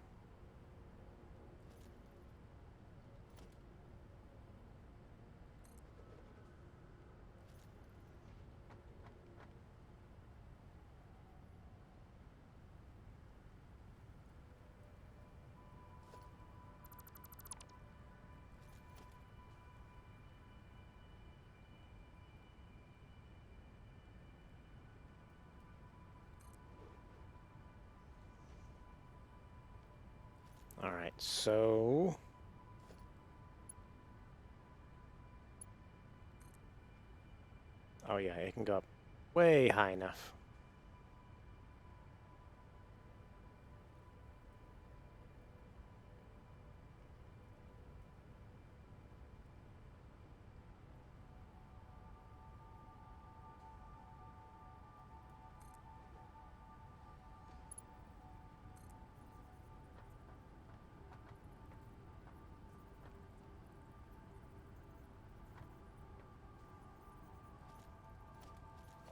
All right, so... Oh yeah, it can go up way high enough.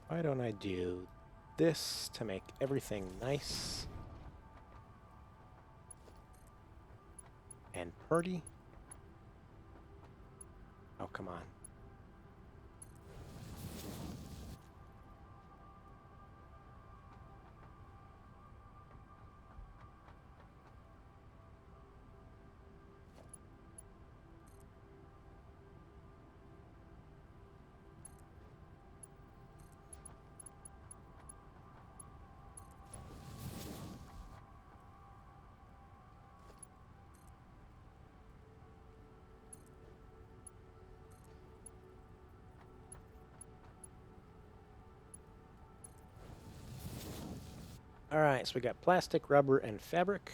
Why don't I do this to make everything nice and pretty? Oh, come on. All right, so we got plastic, rubber, and fabric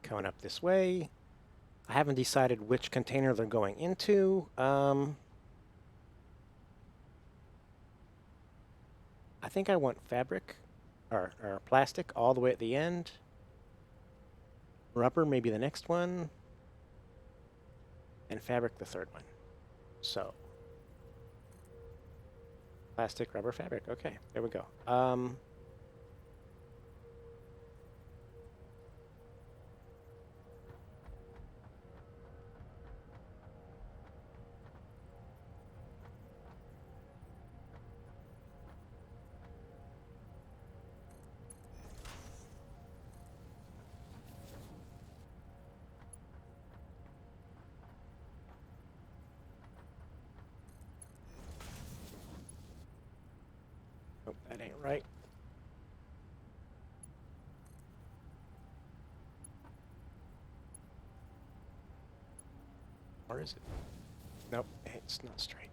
coming up this way. I haven't decided which container they're going into. I think I want fabric or plastic all the way at the end. Rubber, maybe the next one. And fabric, the third one. So, plastic, rubber, fabric. Okay, there we go. Oh, that ain't right. Or is it? Nope, it's not straight.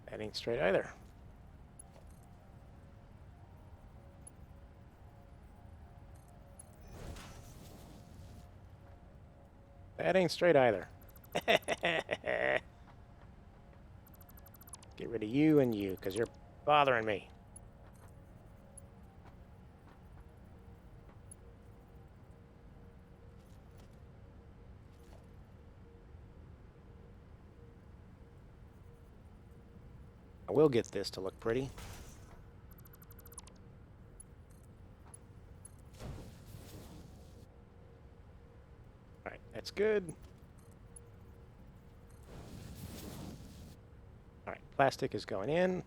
That ain't straight either. That ain't straight either. Get rid of you and you, because you're bothering me. I will get this to look pretty. All right, that's good. All right, plastic is going in.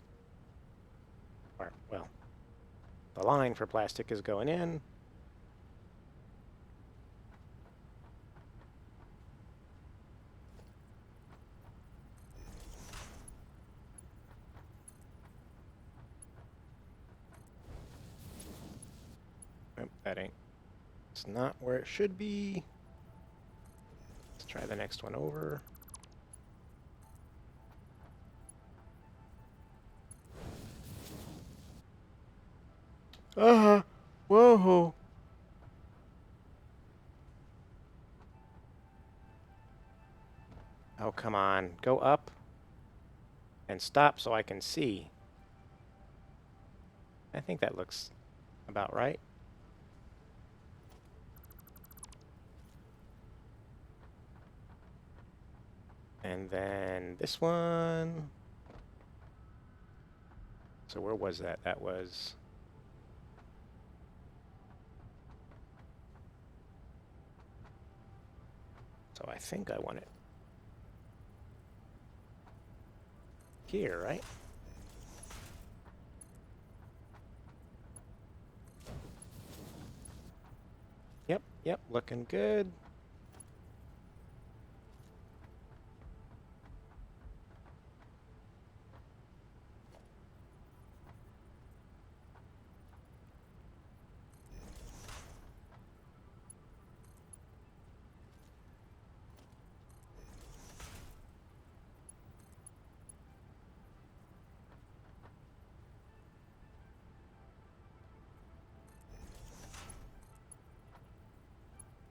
Or, well, the line for plastic is going in. Nope, that ain't. It's not where it should be. Let's try the next one over. Whoa. Oh, come on. Go up and stop so I can see. I think that looks about right. And then this one. So where was that? That was... So I think I want it here, right? Yep, looking good.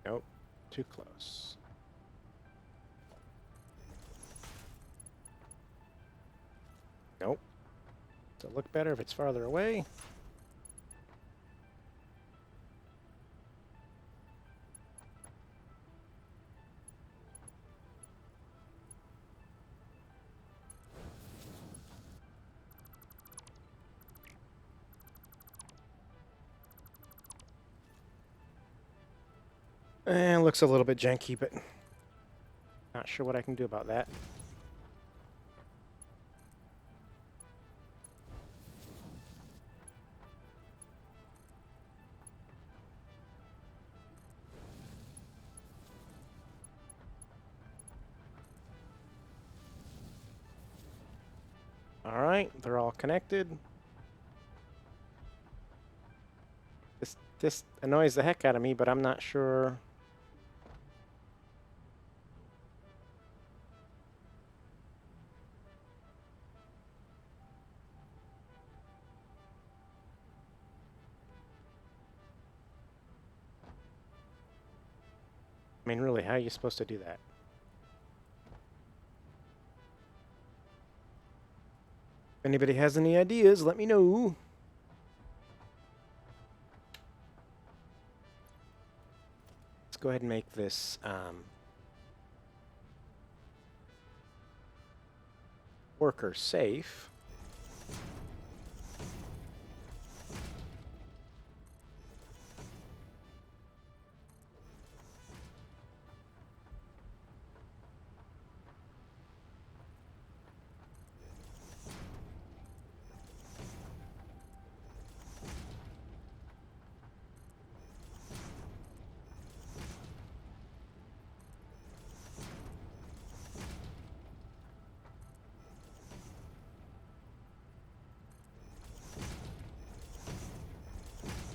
Nope, too close. Nope. Does it look better if it's farther away? And looks a little bit janky, but not sure what I can do about that. All right, they're all connected. This annoys the heck out of me, but I'm not sure. I mean, really, how are you supposed to do that? If anybody has any ideas, let me know. Let's go ahead and make this worker safe.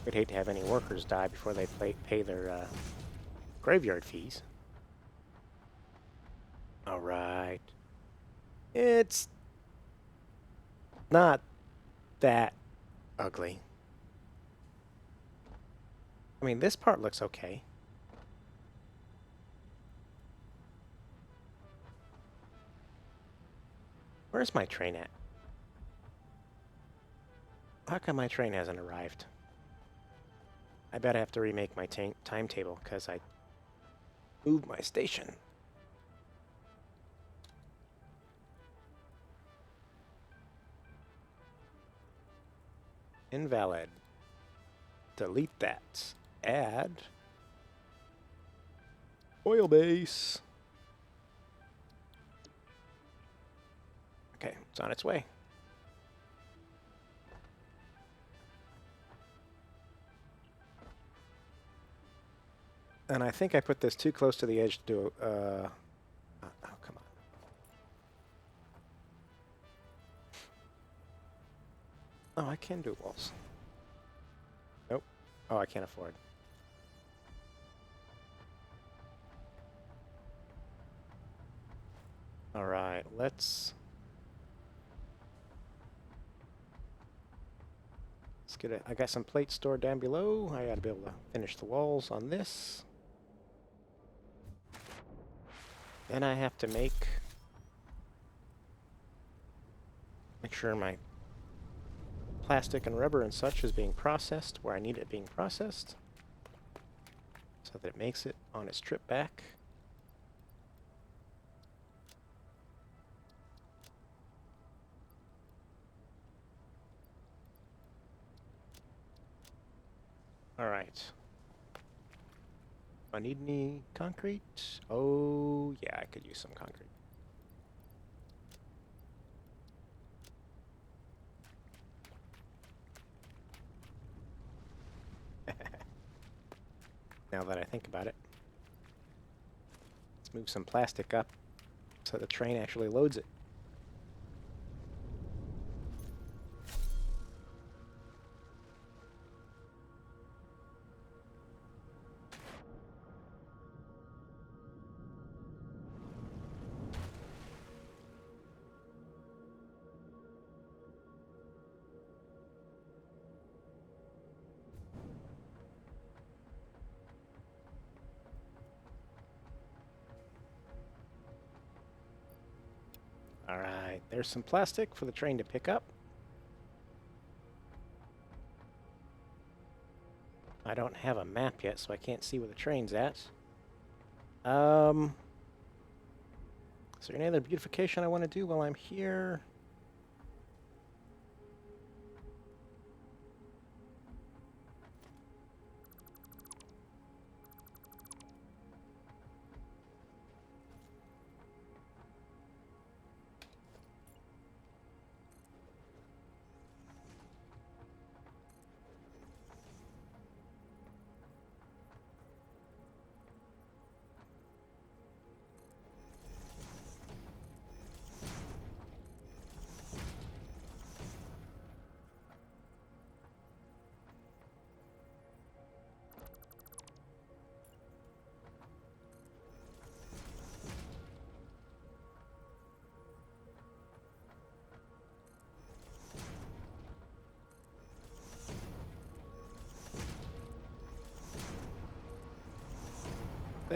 I'd hate to have any workers die before they pay their graveyard fees. All right. It's not that ugly. I mean, this part looks okay. Where's my train at? How come my train hasn't arrived? I bet I have to remake my timetable because I moved my station. Invalid. Delete that. Add. Oil base. Okay, it's on its way. And I think I put this too close to the edge to do oh, come on. Oh, I can do walls. Nope. Oh, I can't afford. All right, let's get it. I got some plates stored down below. I gotta be able to finish the walls on this. Then I have to make sure my plastic and rubber and such is being processed where I need it being processed so that it makes it on its trip back. All right. I need any concrete? Oh, yeah, I could use some concrete. Now that I think about it. Let's move some plastic up so the train actually loads it. All right, there's some plastic for the train to pick up. I don't have a map yet, so I can't see where the train's at. Is there any other beautification I want to do while I'm here?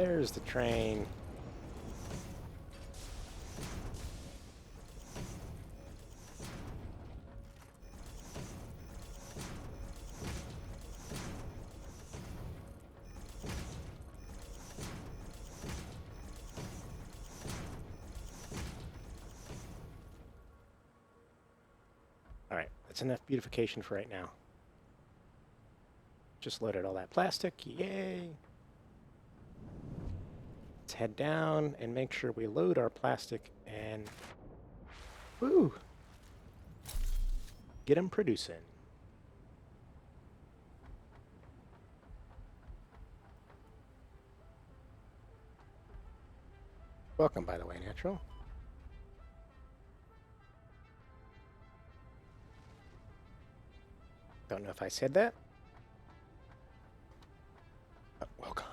There's the train. All right, that's enough beautification for right now. Just loaded all that plastic, yay! Let's head down and make sure we load our plastic and, woo, get them producing. Welcome, by the way, Natural. Don't know if I said that. But welcome.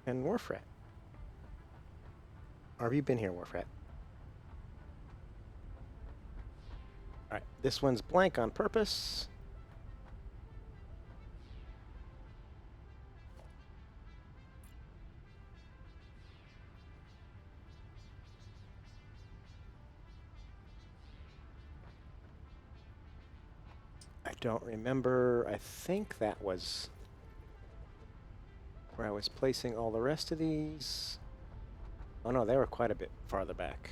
And Warfret. Or have you been here, Warfret? Alright, this one's blank on purpose. I don't remember. I think that was where I was placing all the rest of these. Oh no, they were quite a bit farther back.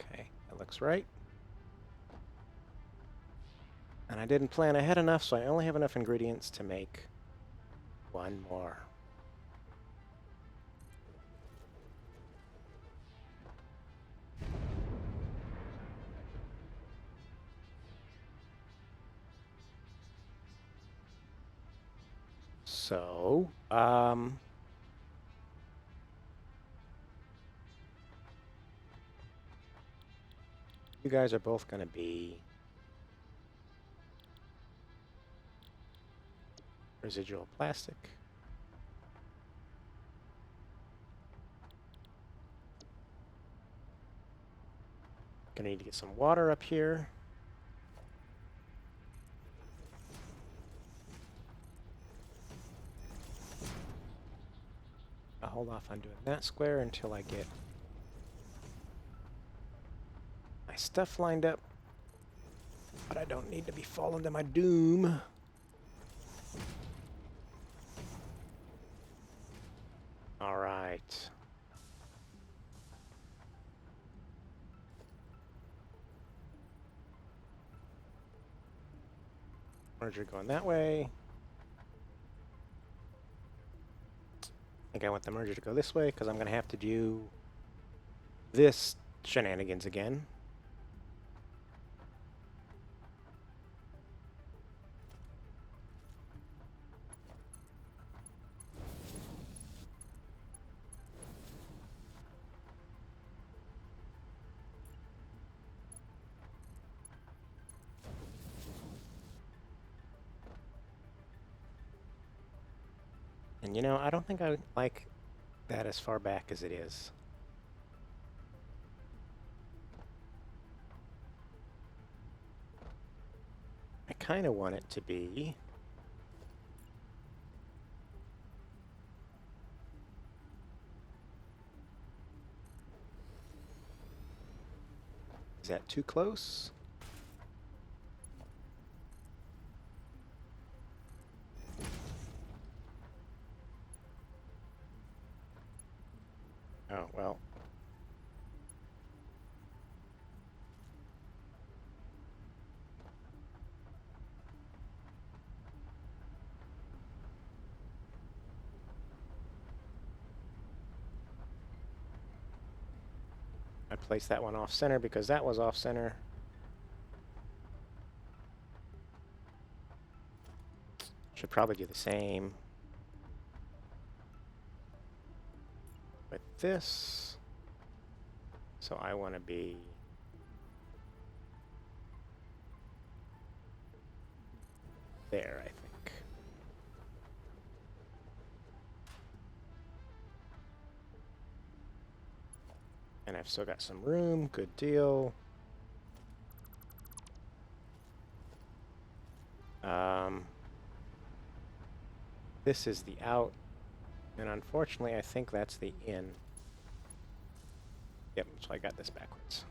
Okay, that looks right. And I didn't plan ahead enough, so I only have enough ingredients to make one more. So, you guys are both going to be residual plastic. Gonna need to get some water up here. I'll hold off on doing that square until I get my stuff lined up. But I don't need to be falling to my doom. All right. Merger going that way. I think I want the merger to go this way because I'm going to have to do this shenanigans again. And you know, I don't think I like that as far back as it is. I kind of want it to be is that too close? Oh, well. I placed that one off center because that was off center. Should probably do the same with this. So I want to be there, I think. And I've still got some room. Good deal. This is the out. And unfortunately, I think that's the in. Yep, so I got this backwards.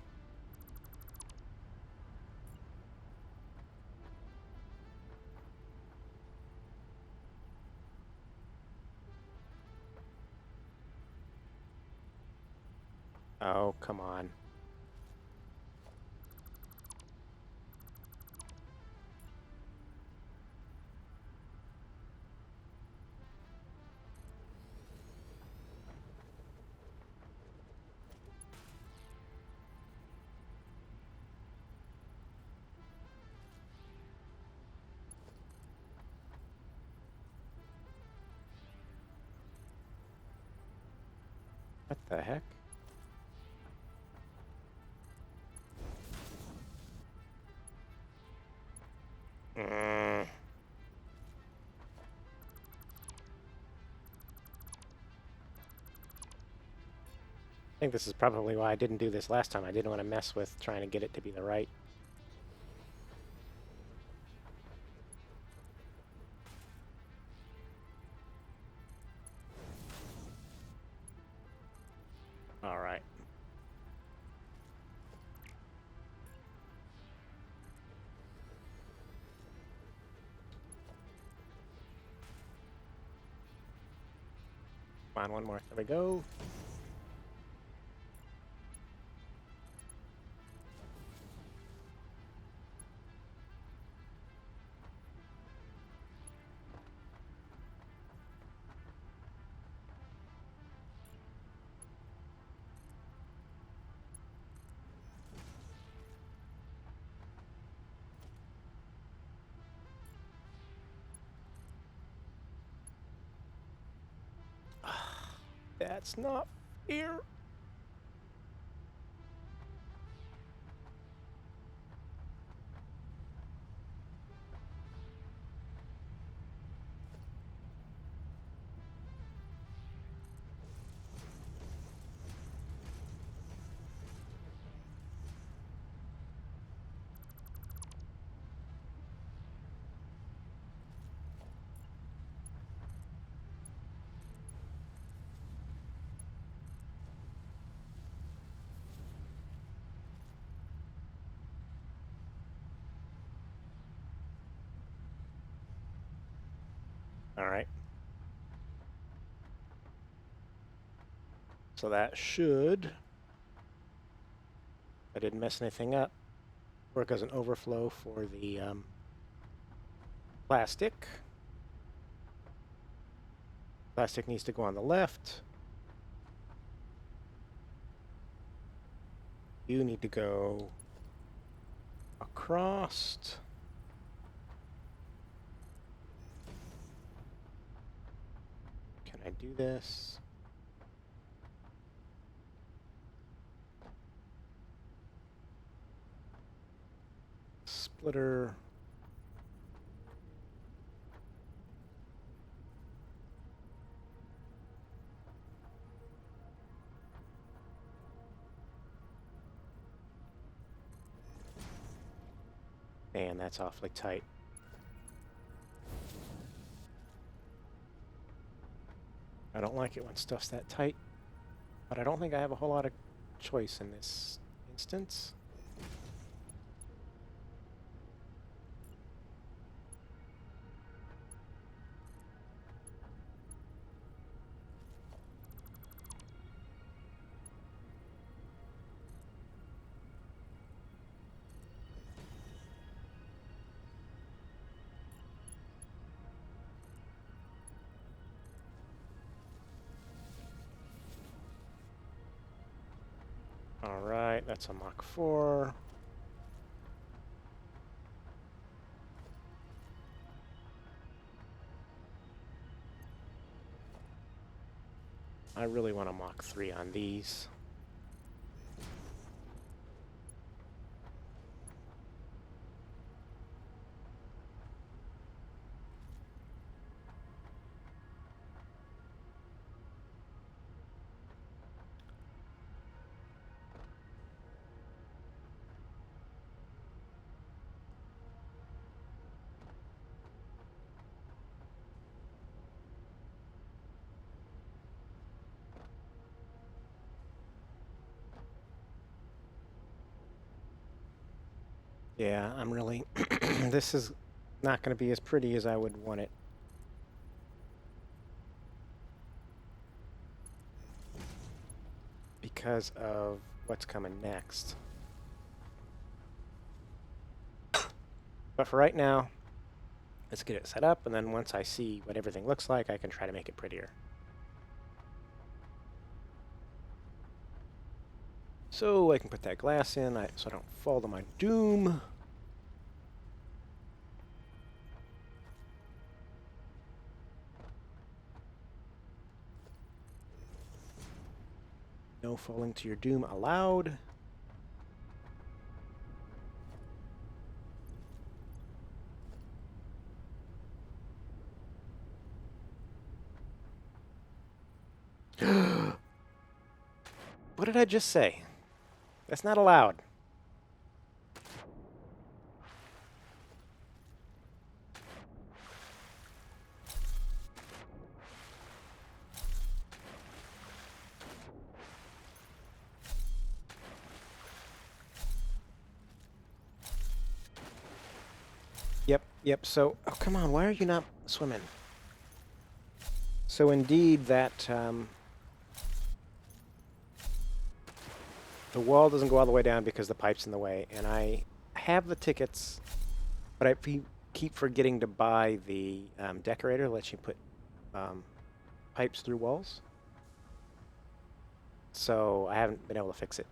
Oh, come on. What the heck? I think this is probably why I didn't do this last time. I didn't want to mess with trying to get it to be the right. All right. Come on, one more. There we go. That's not fair. All right. So that should, I didn't mess anything up, work as an overflow for the plastic. Plastic needs to go on the left. You need to go across. Can I do this? Splitter. Man, that's awfully tight. I don't like it when stuff's that tight, but I don't think I have a whole lot of choice in this instance. All right, that's a Mach 4. I really want a Mach 3 on these. Yeah, I'm really... This is not going to be as pretty as I would want it. Because of what's coming next. But for right now, let's get it set up, and then once I see what everything looks like, I can try to make it prettier. So I can put that glass in so I don't fall to my doom. No falling to your doom allowed. What did I just say? That's not allowed. Yep, so... Oh, come on, why are you not swimming? So indeed, that... the wall doesn't go all the way down because the pipe's in the way, and I have the tickets, but I keep forgetting to buy the decorator that lets you put pipes through walls. So I haven't been able to fix it.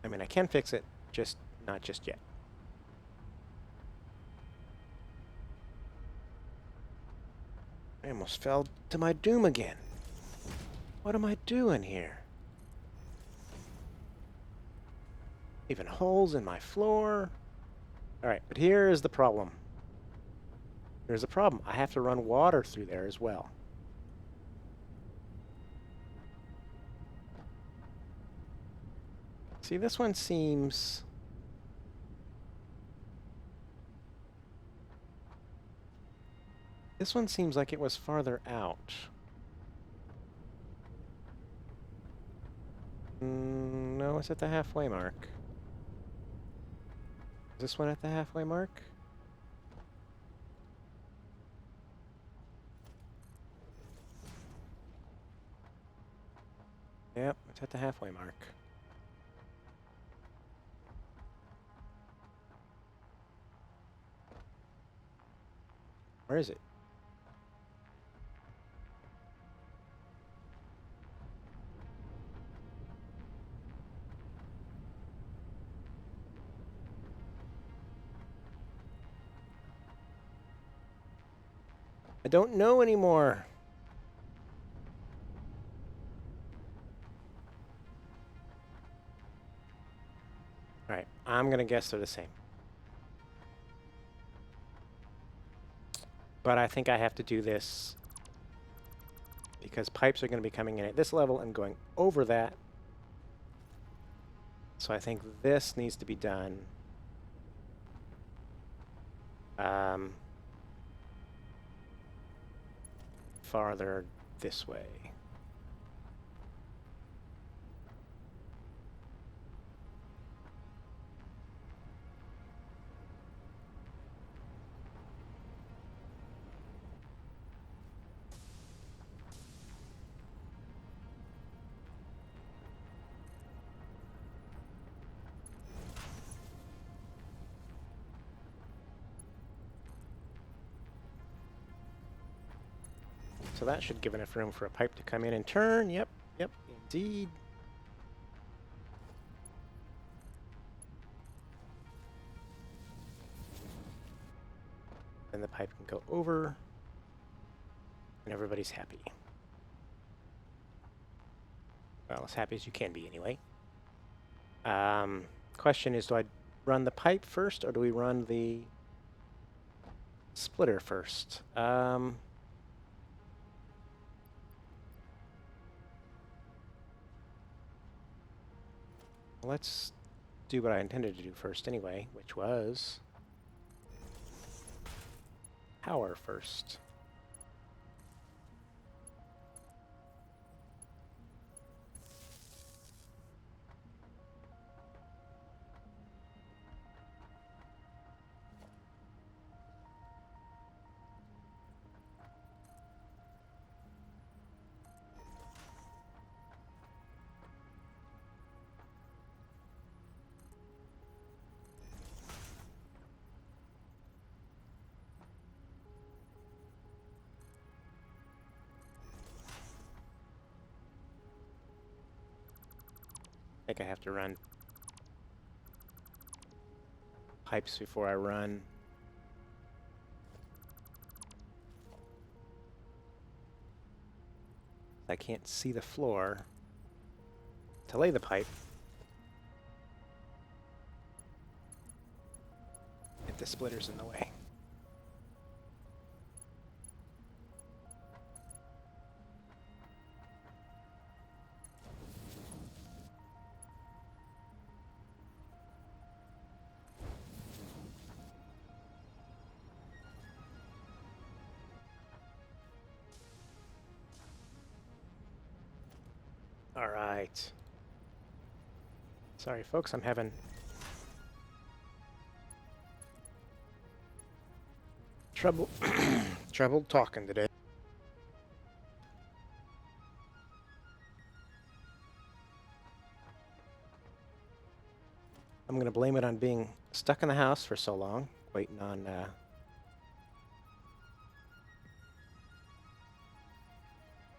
I mean, I can fix it, just not just yet. I almost fell to my doom again. What am I doing here? Even holes in my floor. Alright, but here is the problem. There's a problem. I have to run water through there as well. See, this one seems... This one seems like it was farther out. No, it's at the halfway mark. Is this one at the halfway mark? Yep, it's at the halfway mark. Where is it? I don't know anymore. Alright, I'm gonna guess they're the same. But I think I have to do this because pipes are going to be coming in at this level and going over that. So I think this needs to be done farther this way. So that should give enough room for a pipe to come in and turn. Yep, indeed. Then the pipe can go over, and everybody's happy. Well, as happy as you can be, anyway. Question is, do I run the pipe first, or do we run the splitter first? Let's do what I intended to do first anyway, which was power first. think I have to run pipes before I run. I can't see the floor to lay the pipe. If the splitter's in the way. All right. Sorry, folks, I'm having trouble talking today. I'm gonna blame it on being stuck in the house for so long, waiting on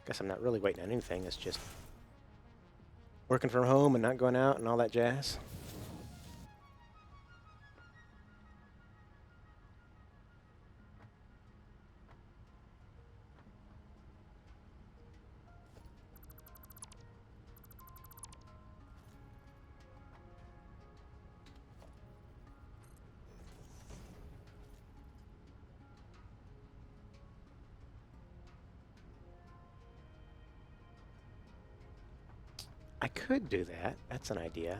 guess I'm not really waiting on anything, it's just working from home and not going out and all that jazz. I could do that. That's an idea.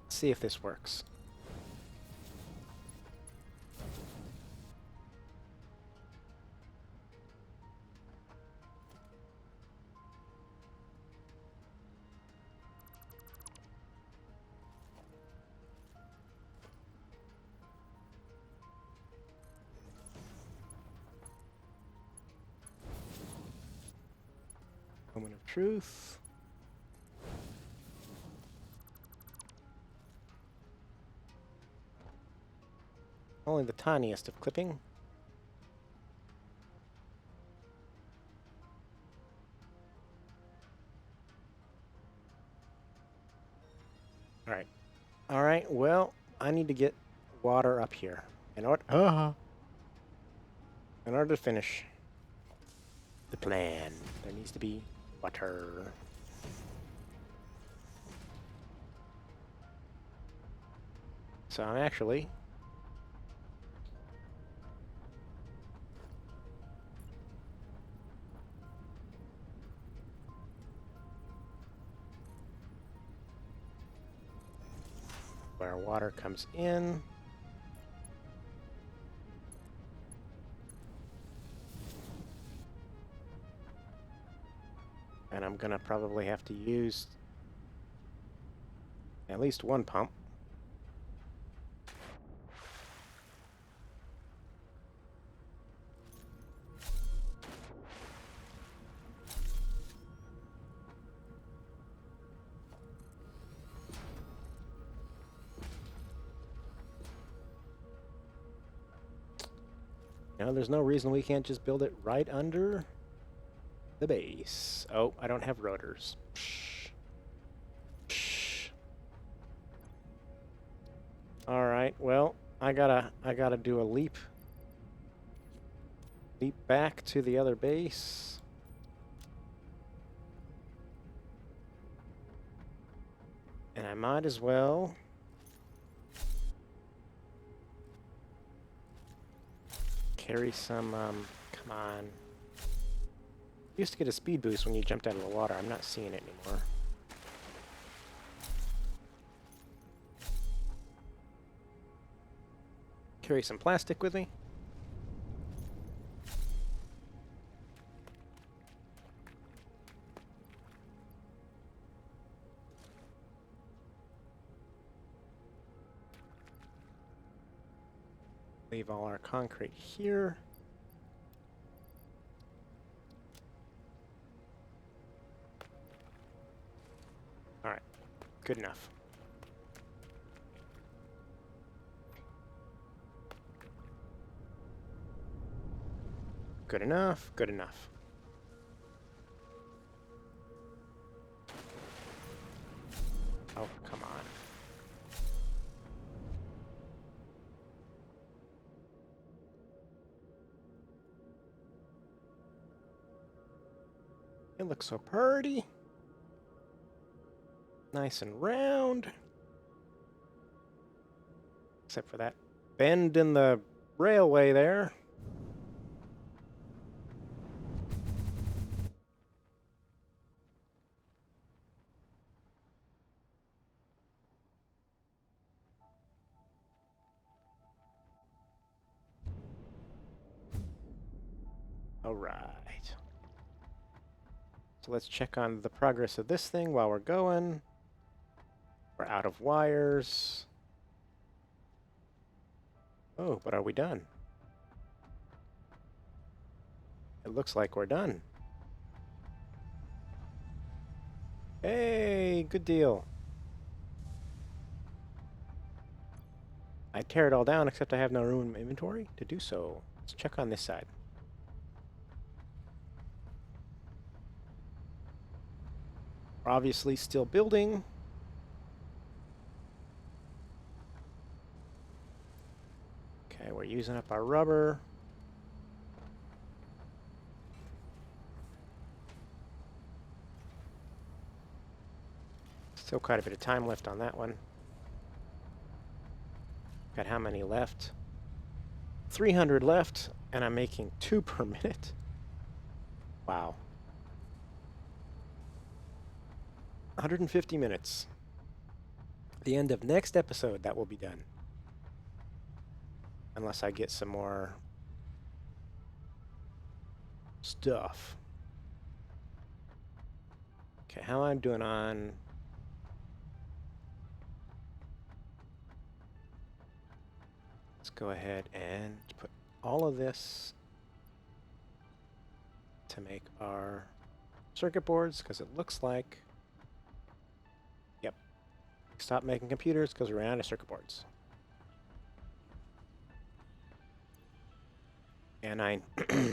Let's see if this works. Moment of truth. Only the tiniest of clipping. Alright. Alright, well, I need to get water up here. In order to finish the plan, there needs to be water. So I'm actually where water comes in. And I'm gonna probably have to use at least one pump. Now, there's no reason we can't just build it right under the base. Oh, I don't have rotors. Psh. Psh. All right. Well, I gotta do a leap back to the other base. And I might as well carry some, come on. You used to get a speed boost when you jumped out of the water. I'm not seeing it anymore. Carry some plastic with me. Leave all our concrete here. All right, good enough. Good enough, good enough. Oh, come on. It looks so pretty. Nice and round. Except for that bend in the railway there. All right. So let's check on the progress of this thing while we're going. We're out of wires. Oh, but are we done? It looks like we're done. Hey, good deal. I tear it all down, except I have no room in my inventory to do so. Let's check on this side. We're obviously still building. Okay, we're using up our rubber. Still quite a bit of time left on that one. Got how many left? 300 left, and I'm making 2 per minute. Wow. 150 minutes. At the end of next episode, that will be done. Unless I get some more stuff. Okay, how I'm doing on... Let's go ahead and put all of this to make our circuit boards, because it looks like... Yep. Stop making computers because we ran out of circuit boards. And I,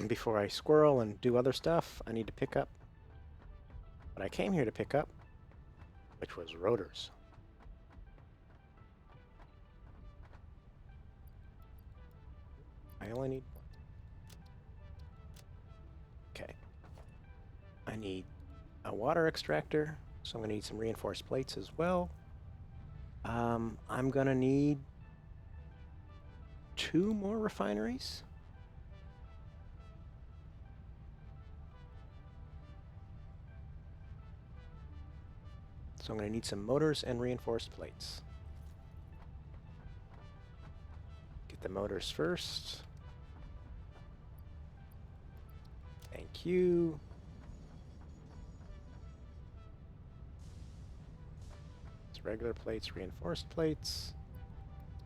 before I squirrel and do other stuff, I need to pick up what I came here to pick up, which was rotors. I only need one. Okay. I need a water extractor, so I'm going to need some reinforced plates as well. I'm going to need 2 more refineries. So I'm going to need some motors and reinforced plates. Get the motors first. Thank you. It's regular plates, reinforced plates.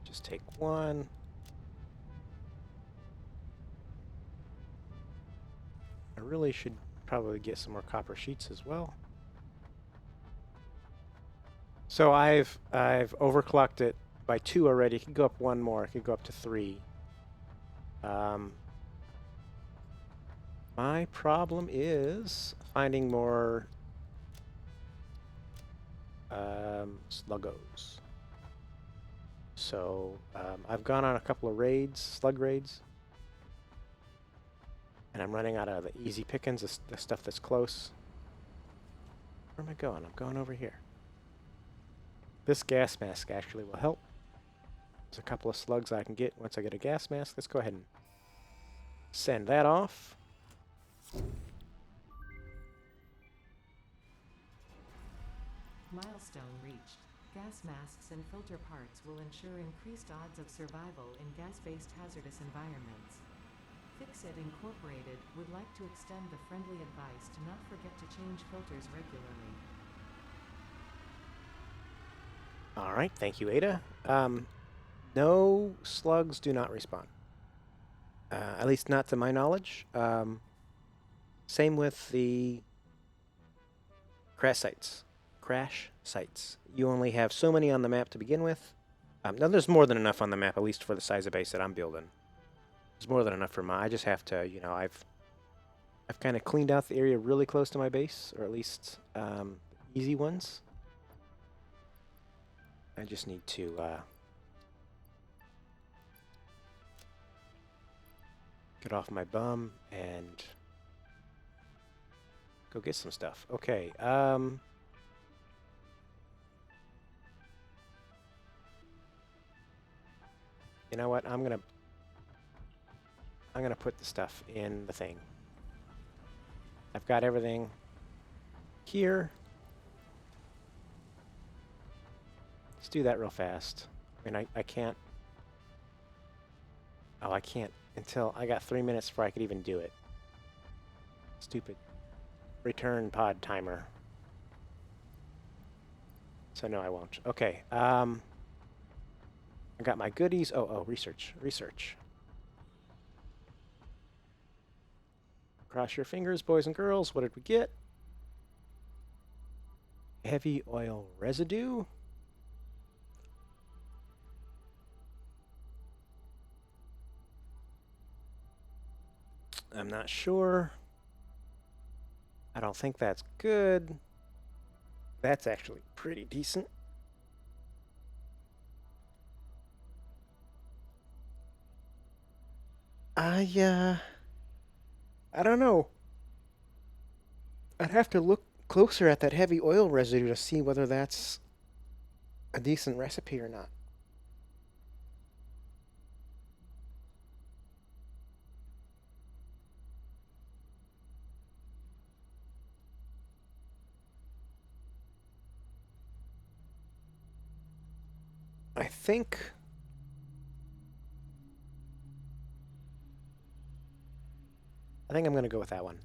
Just take 1. I really should probably get some more copper sheets as well. So I've overclocked it by 2 already. It could go up 1 more. It could go up to 3. My problem is finding more sluggos. So I've gone on a couple of raids, slug raids, and I'm running out of the easy pickings, the stuff that's close. Where am I going? I'm going over here. This gas mask actually will help. There's a couple of slugs I can get once I get a gas mask. Let's go ahead and send that off. Milestone reached. Gas masks and filter parts will ensure increased odds of survival in gas-based hazardous environments. Fixit Incorporated would like to extend the friendly advice to not forget to change filters regularly. All right, thank you, Ada. No slugs do not respawn. At least not to my knowledge. Same with the crash sites. You only have so many on the map to begin with. Now, there's more than enough on the map, at least for the size of base that I'm building. There's more than enough for my... I just have to, you know, I've I've kind of cleaned out the area really close to my base, or at least easy ones. I just need to get off my bum and go get some stuff. Okay. You know what? I'm gonna put the stuff in the thing. I've got everything here. Let's do that real fast. I mean, I can't. Oh, I can't until I got 3 minutes before I could even do it. Stupid return pod timer. So no, I won't. Okay. I got my goodies. Oh, research. Cross your fingers, boys and girls. What did we get? Heavy oil residue. I'm not sure. I don't think that's good. That's actually pretty decent. I don't know. I'd have to look closer at that heavy oil residue to see whether that's a decent recipe or not. I think I'm going to go with that one.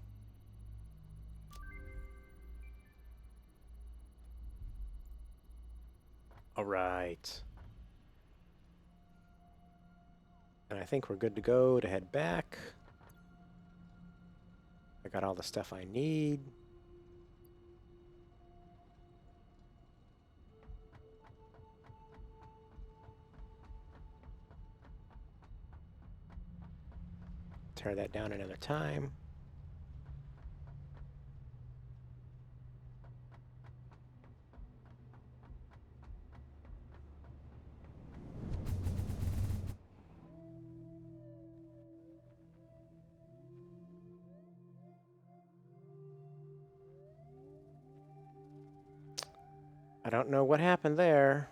All right. And I think we're good to go to head back. I got all the stuff I need. Tear that down another time. I don't know what happened there.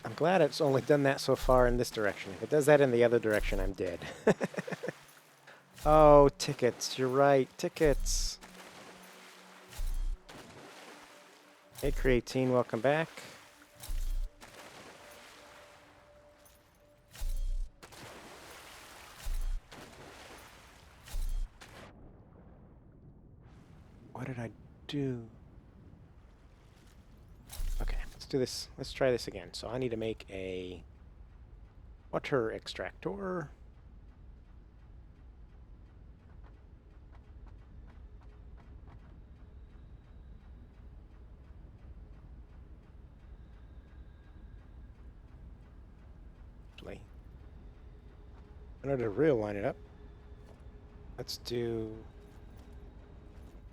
I'm glad it's only done that so far in this direction. If it does that in the other direction, I'm dead. Oh, tickets. You're right. Tickets. Hey, Creatine. Welcome back. What did I do? Okay, let's do this. Let's try this again. So I need to make a water extractor. In order to real line it up, let's do...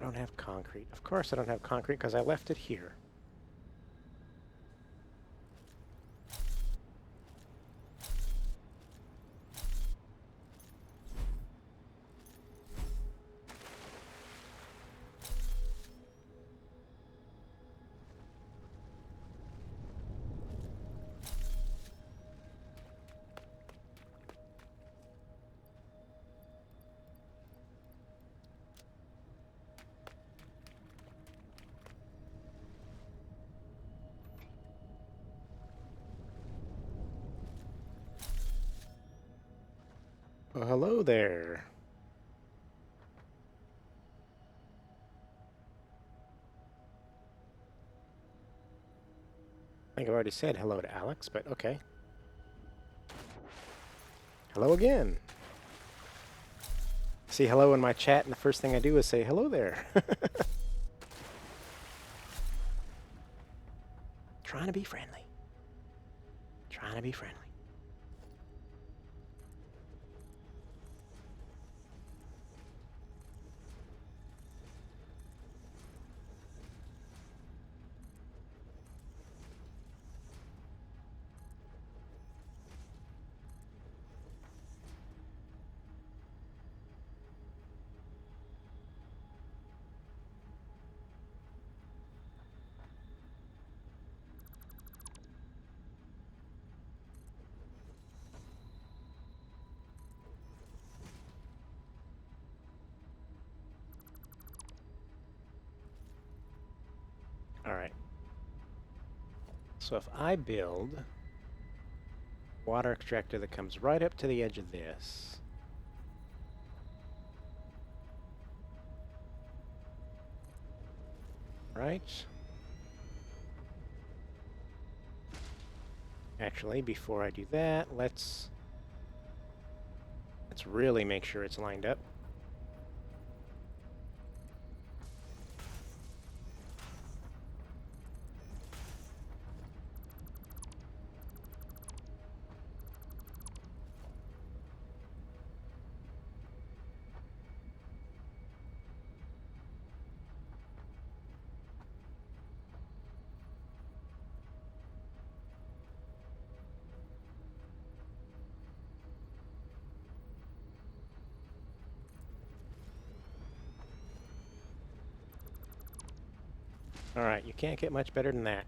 I don't have concrete. Of course I don't have concrete because I left it here. Well, hello there. I think I've already said hello to Alex, but okay. Hello again. See hello in my chat, and the first thing I do is say hello there. Trying to be friendly. Trying to be friendly. All right. So if I build water extractor that comes right up to the edge of this, right? Actually, before I do that, let's really make sure it's lined up. All right, you can't get much better than that.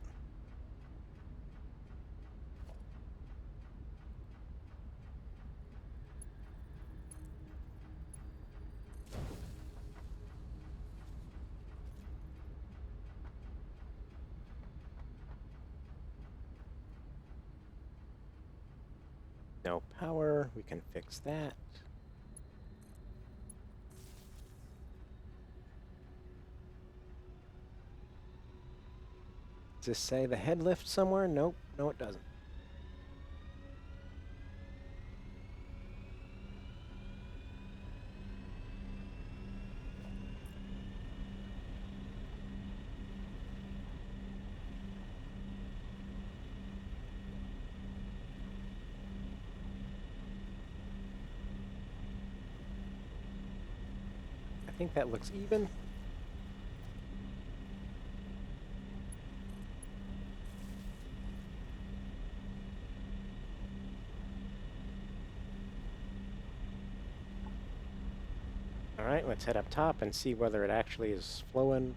No power, we can fix that. Does this say the head lift somewhere? Nope, no it doesn't. I think that looks even. All right, let's head up top and see whether it actually is flowing.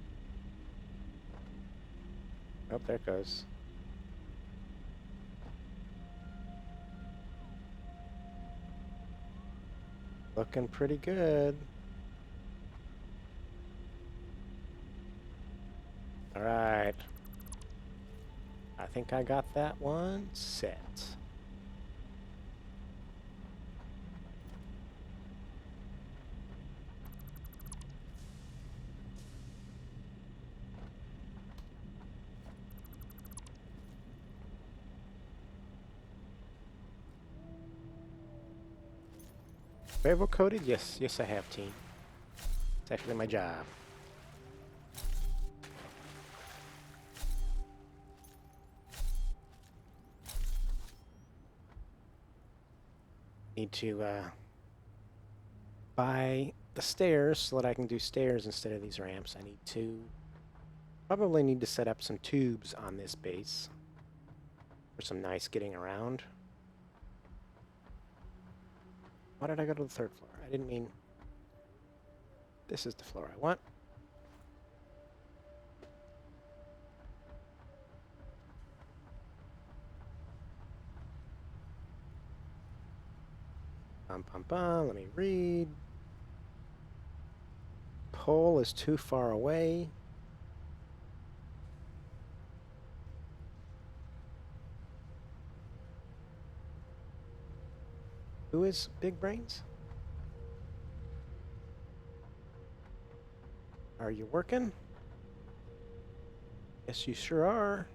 Oh, there it goes. Looking pretty good. All right. I think I got that one set. Bevel coated? Yes, yes I have, team. It's actually my job. Need to buy the stairs so that I can do stairs instead of these ramps. I need to probably need to set up some tubes on this base for some nice getting around. Why did I go to the third floor? I didn't mean... This is the floor I want. Let me read. Pole is too far away. Who is Big Brains? Are you working? Yes, you sure are.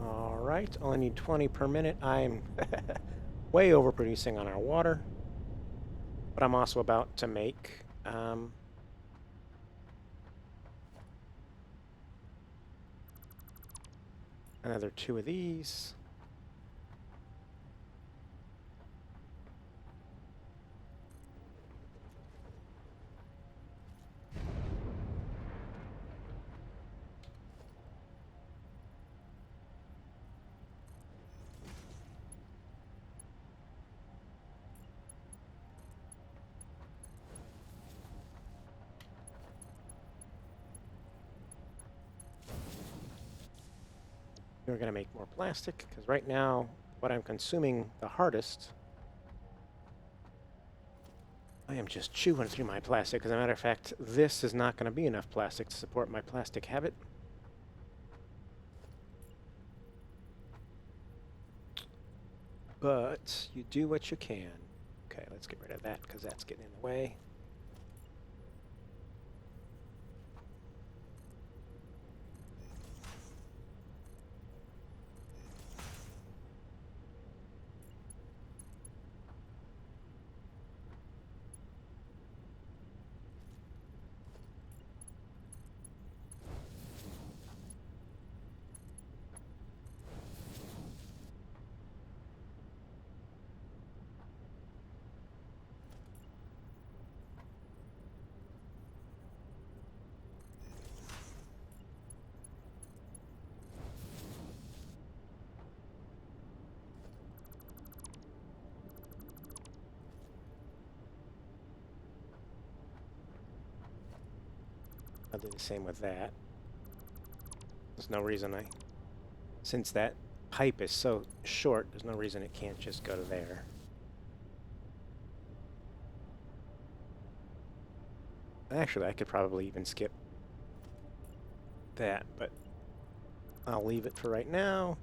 All right, only need 20 per minute. I'm way overproducing on our water. But I'm also about to make another 2 of these. We're going to make more plastic, because right now, what I'm consuming the hardest, I am just chewing through my plastic. As a matter of fact, this is not going to be enough plastic to support my plastic habit. But you do what you can. Okay, let's get rid of that, because that's getting in the way. I'll do the same with that. There's no reason since that pipe is so short, there's no reason it can't just go to there. Actually, I could probably even skip that, but I'll leave it for right now.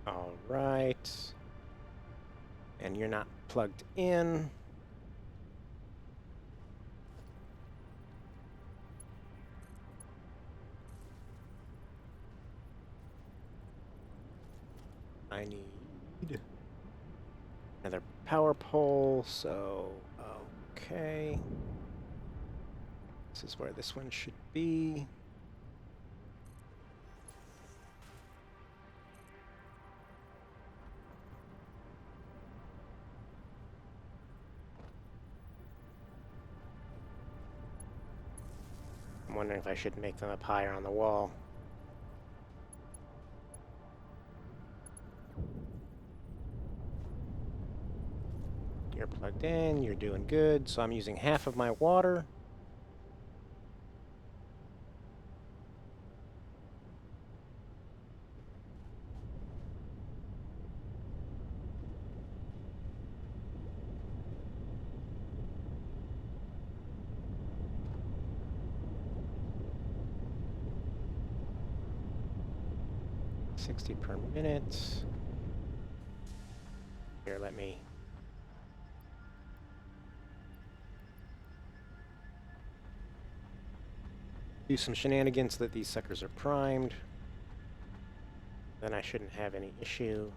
All right. And you're not plugged in. I need another power pole, so okay. This is where this one should be. I'm wondering if I should make them up higher on the wall. You're plugged in, you're doing good, so I'm using half of my water. $60 per minute. Here, let me do some shenanigans so that these suckers are primed. Then I shouldn't have any issue.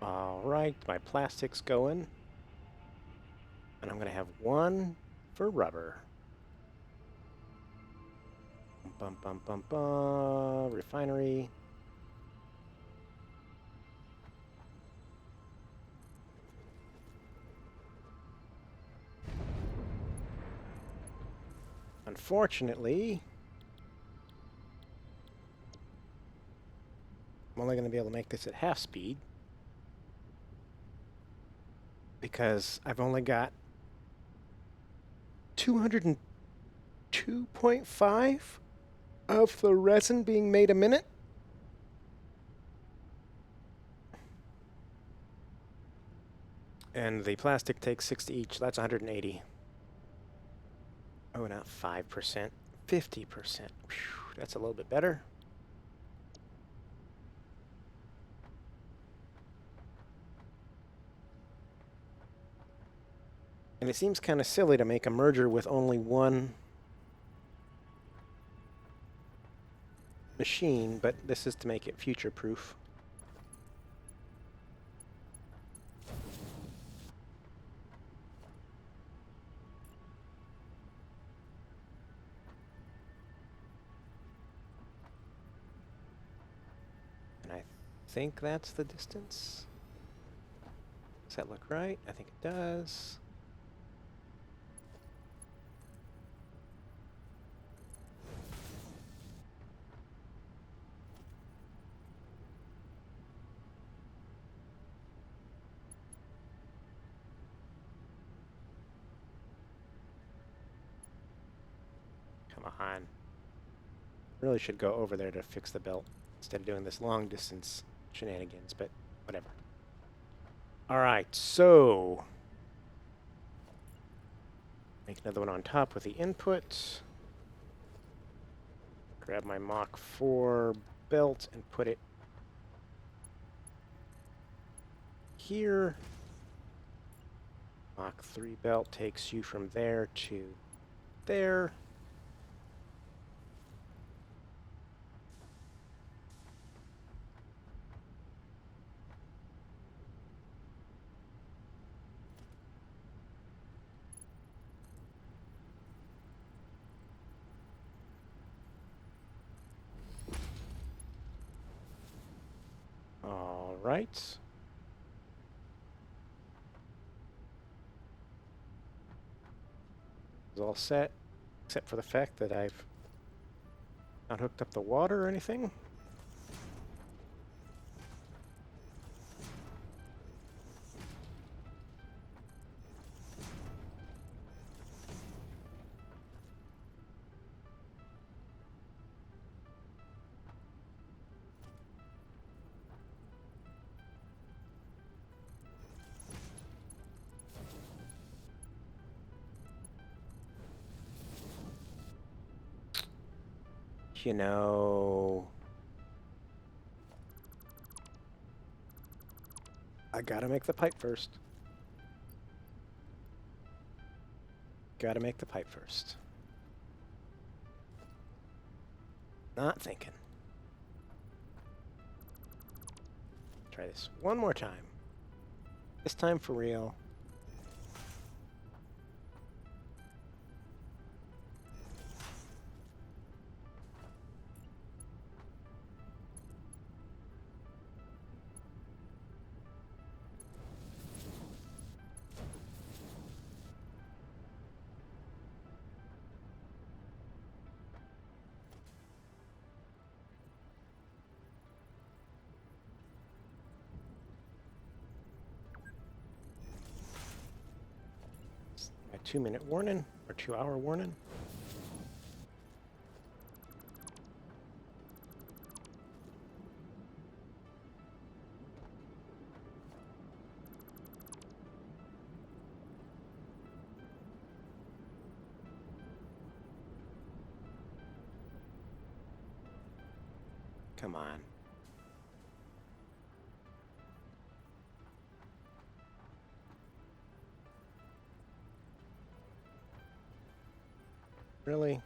All right, my plastic's going. And I'm going to have one for rubber. Bum, bum, bum, bum. Refinery. Unfortunately, I'm only going to be able to make this at half speed. because I've only got 202.5 of the resin being made a minute. And the plastic takes 60 each. That's 180. Oh, not 5%. 50%. Whew, that's a little bit better. And it seems kind of silly to make a merger with only one machine, but this is to make it future-proof. And I think that's the distance. Does that look right? I think it does. Come on. Really should go over there to fix the belt instead of doing this long distance shenanigans, but whatever. Alright, so make another one on top with the input. Grab my Mach 4 belt and put it here. Mach 3 belt takes you from there to there. All right. It's all set, except for the fact that I've not hooked up the water or anything. You know, I gotta make the pipe first. Gotta make the pipe first. Not thinking. Try this one more time. This time for real. My 2-minute warning or 2-hour warning. Come on. Really?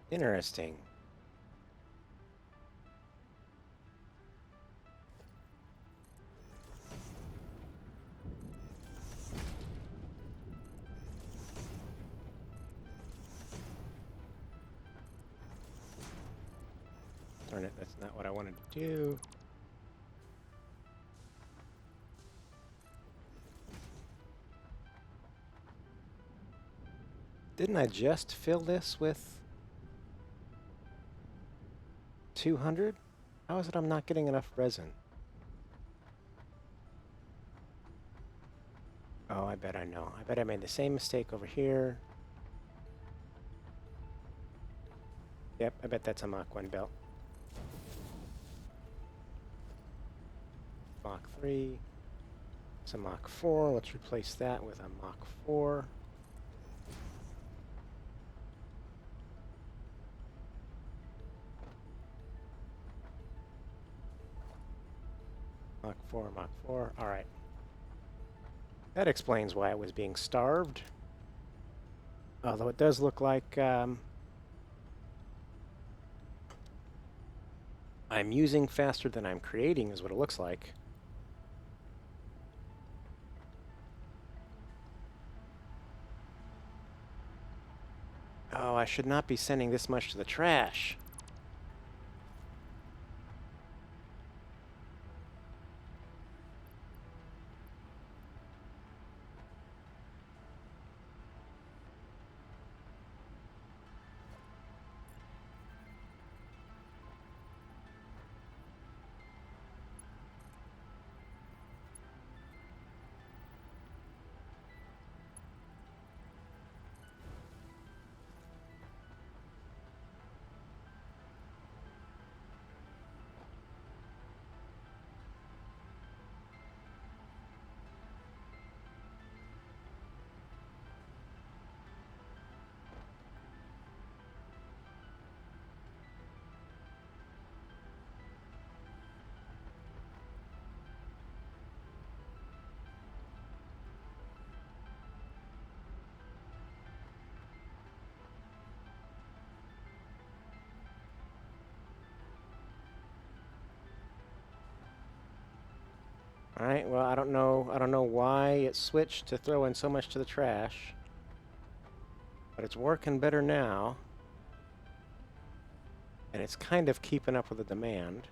Interesting. Darn it, that's not what I wanted to do. Didn't I just fill this with 200? How is it I'm not getting enough resin? Oh, I bet I know. I bet I made the same mistake over here. Yep, I bet that's a Mach 1 belt. Mach 3. It's a Mach 4. Let's replace that with a Mach 4. Mach 4, Mach 4. All right. That explains why I was being starved. Although it does look like I'm using faster than I'm creating is what it looks like. Oh, I should not be sending this much to the trash. All right, well, I don't know why it switched to throw in so much to the trash. But it's working better now. And it's kind of keeping up with the demand.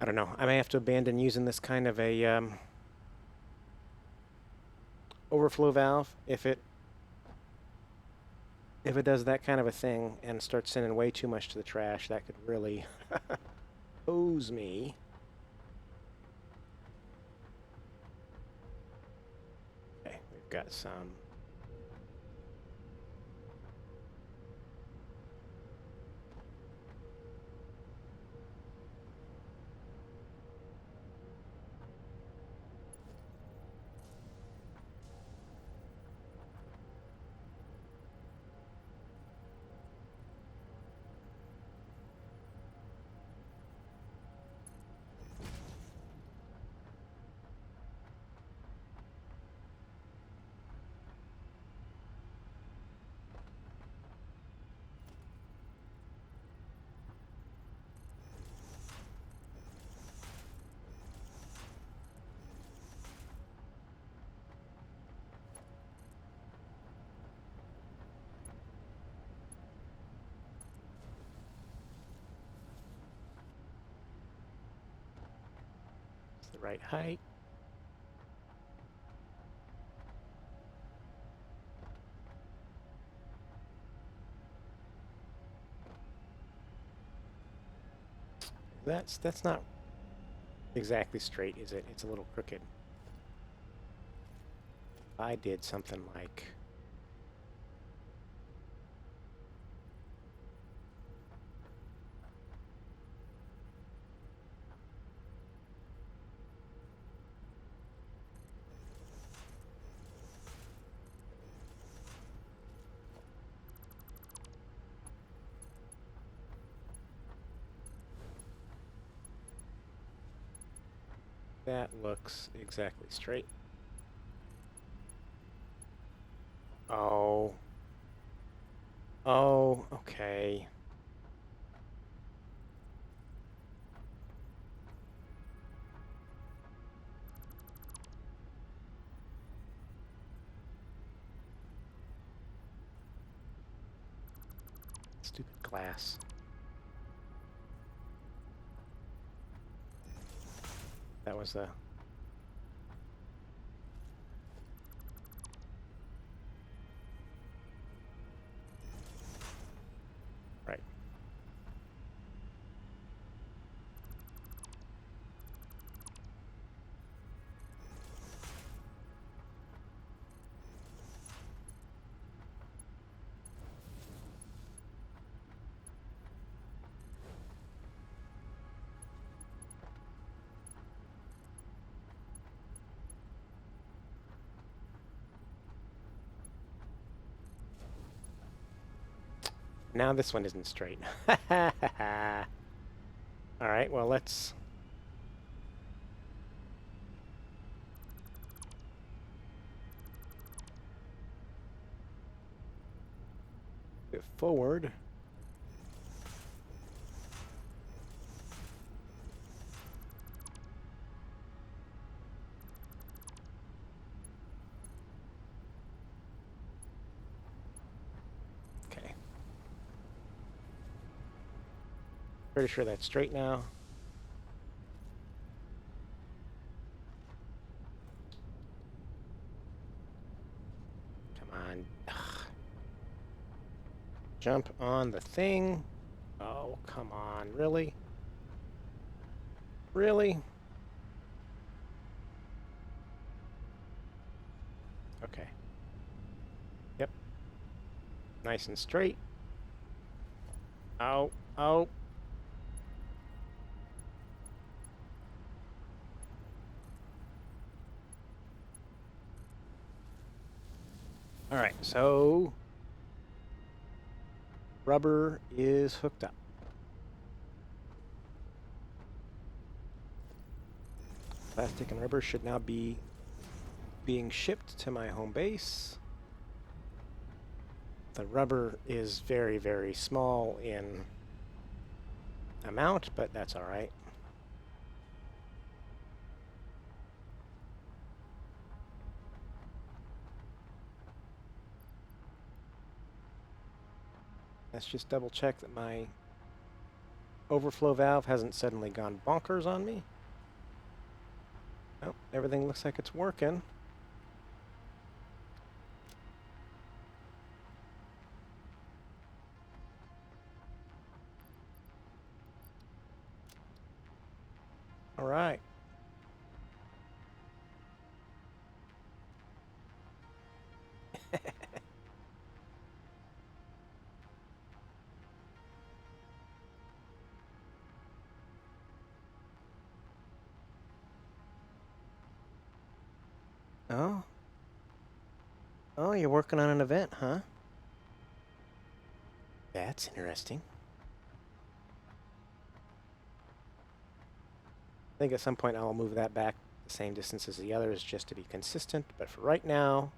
I don't know. I may have to abandon using this kind of a overflow valve if it does that kind of a thing and starts sending way too much to the trash. That could really hose me. Okay, we've got some. It's the right height. That's not exactly straight, is it? It's a little crooked. I did something like that looks exactly straight. Oh. Oh, okay. Stupid glass. That was the... Right. Now this one isn't straight. Alright, well let's... move forward. Okay. Pretty sure that's straight now. Come on. Ugh. Jump on the thing. Oh, come on. Really? Really? Okay. Yep. Nice and straight. Oh, oh. All right, so rubber is hooked up. Plastic and rubber should now be being shipped to my home base. The rubber is very, very small in amount, but that's all right. Let's just double check that my overflow valve hasn't suddenly gone bonkers on me. Oh, everything looks like it's working. All right. Oh. Oh, you're working on an event, huh? That's interesting. I think at some point I'll move that back the same distance as the others just to be consistent, but for right now,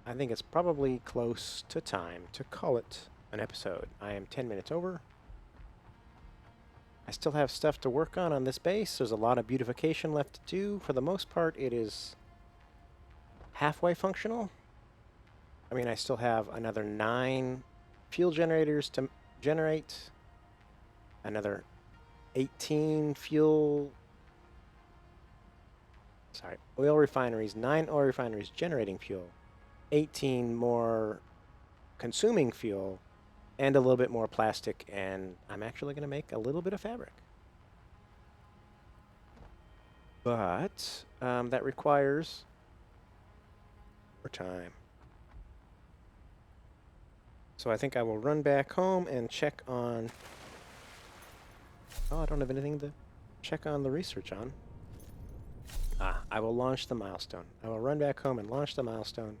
I think it's probably close to time to call it an episode. I am 10 minutes over. I still have stuff to work on this base. There's a lot of beautification left to do. For the most part, it is halfway functional. I mean, I still have another 9 fuel generators to generate, another 18 oil refineries, 9 oil refineries generating fuel, 18 more consuming fuel, and a little bit more plastic, and I'm actually going to make a little bit of fabric. But that requires more time. So I think I will run back home and check on... Oh, I don't have anything to check on the research on. I will launch the milestone. I will run back home and launch the milestone.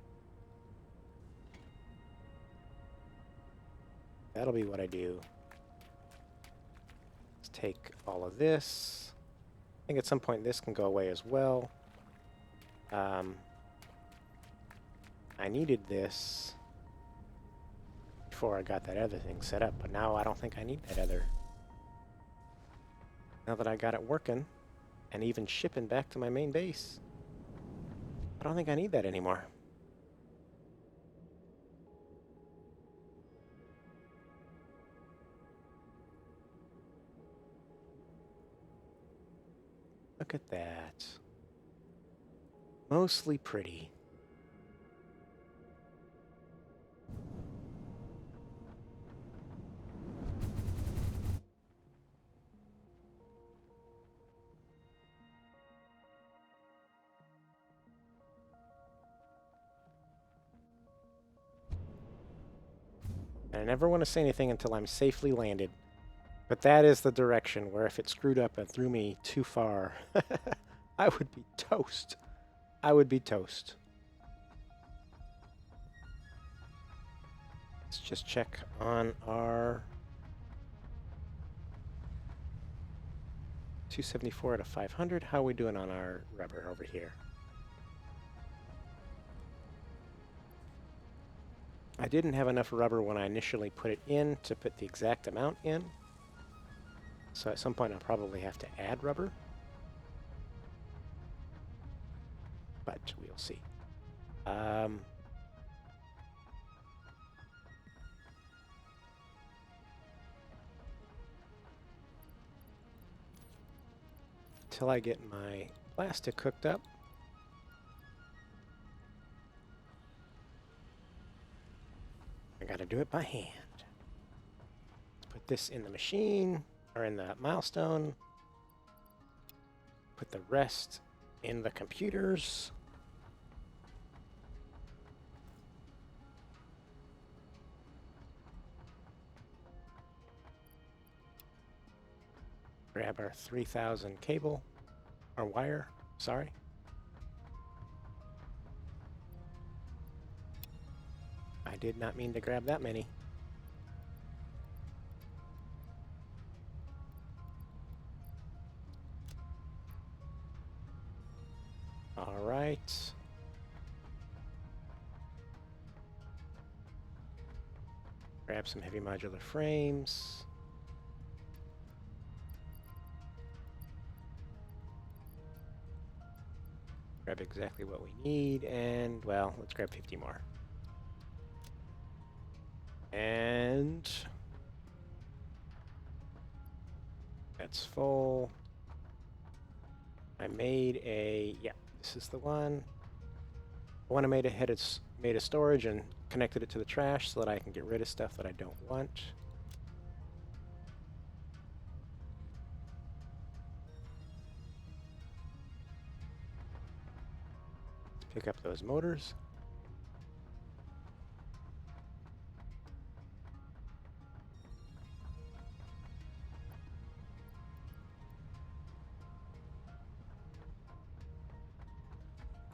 That'll be what I do. Let's take all of this. I think at some point this can go away as well. I needed this before I got that other thing set up, but now I don't think I need that other. Now that I got it working and even shipping back to my main base, I don't think I need that anymore. Look at that. Mostly pretty. And I never want to say anything until I'm safely landed. But that is the direction where if it screwed up and threw me too far, I would be toast. I would be toast. Let's just check on our 274 out of 500. How are we doing on our rubber over here? I didn't have enough rubber when I initially put it in to put the exact amount in. So at some point I'll probably have to add rubber. But we'll see. Till I get my plastic hooked up. I gotta do it by hand. Put this in the machine, or in the milestone. Put the rest in the computers. Grab our 3000 cable, or wire, sorry. I did not mean to grab that many. All right. Grab some heavy modular frames. Grab exactly what we need, and, well, let's grab 50 more. And that's full. I made a, yeah, this is the one. The one I made made a storage and connected it to the trash so that I can get rid of stuff that I don't want. Let's pick up those motors.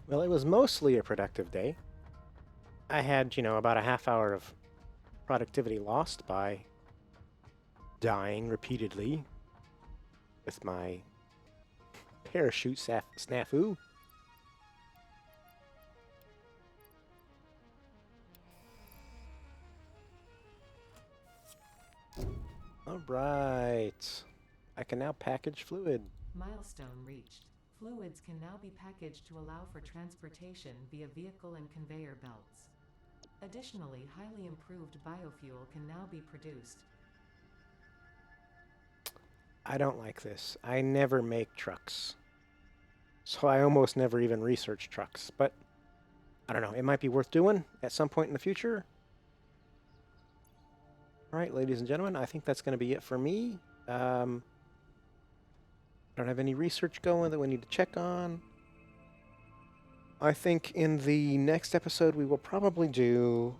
Well, it was mostly a productive day. I had, you know, about a half hour of productivity lost by dying repeatedly with my parachute snafu. All right. I can now package fluid. Milestone reached. Fluids can now be packaged to allow for transportation via vehicle and conveyor belts. Additionally, highly improved biofuel can now be produced. I don't like this. I never make trucks. So I almost never even research trucks. But I don't know. It might be worth doing at some point in the future. All right, ladies and gentlemen, I think that's going to be it for me. I don't have any research going that we need to check on. I think in the next episode we will probably do,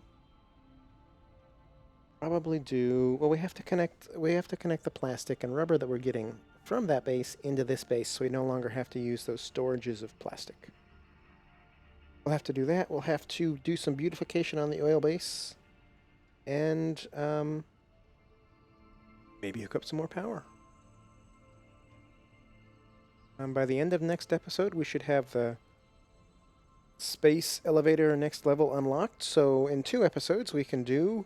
well, we have to connect the plastic and rubber that we're getting from that base into this base, so we no longer have to use those storages of plastic. We'll have to do that. We'll have to do some beautification on the oil base, and maybe hook up some more power. By the end of next episode, we should have the space elevator next level unlocked, so in 2 episodes we can do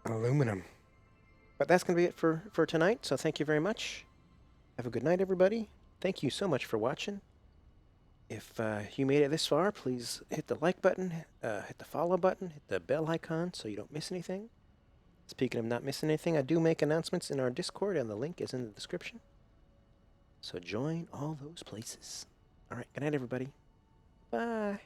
aluminum. But that's going to be it for tonight, so thank you very much. Have a good night, everybody. Thank you so much for watching. If you made it this far, please hit the like button, hit the follow button, hit the bell icon so you don't miss anything. Speaking of not missing anything, I do make announcements in our Discord, and the link is in the description. So join all those places. All right, good night, everybody. Bye.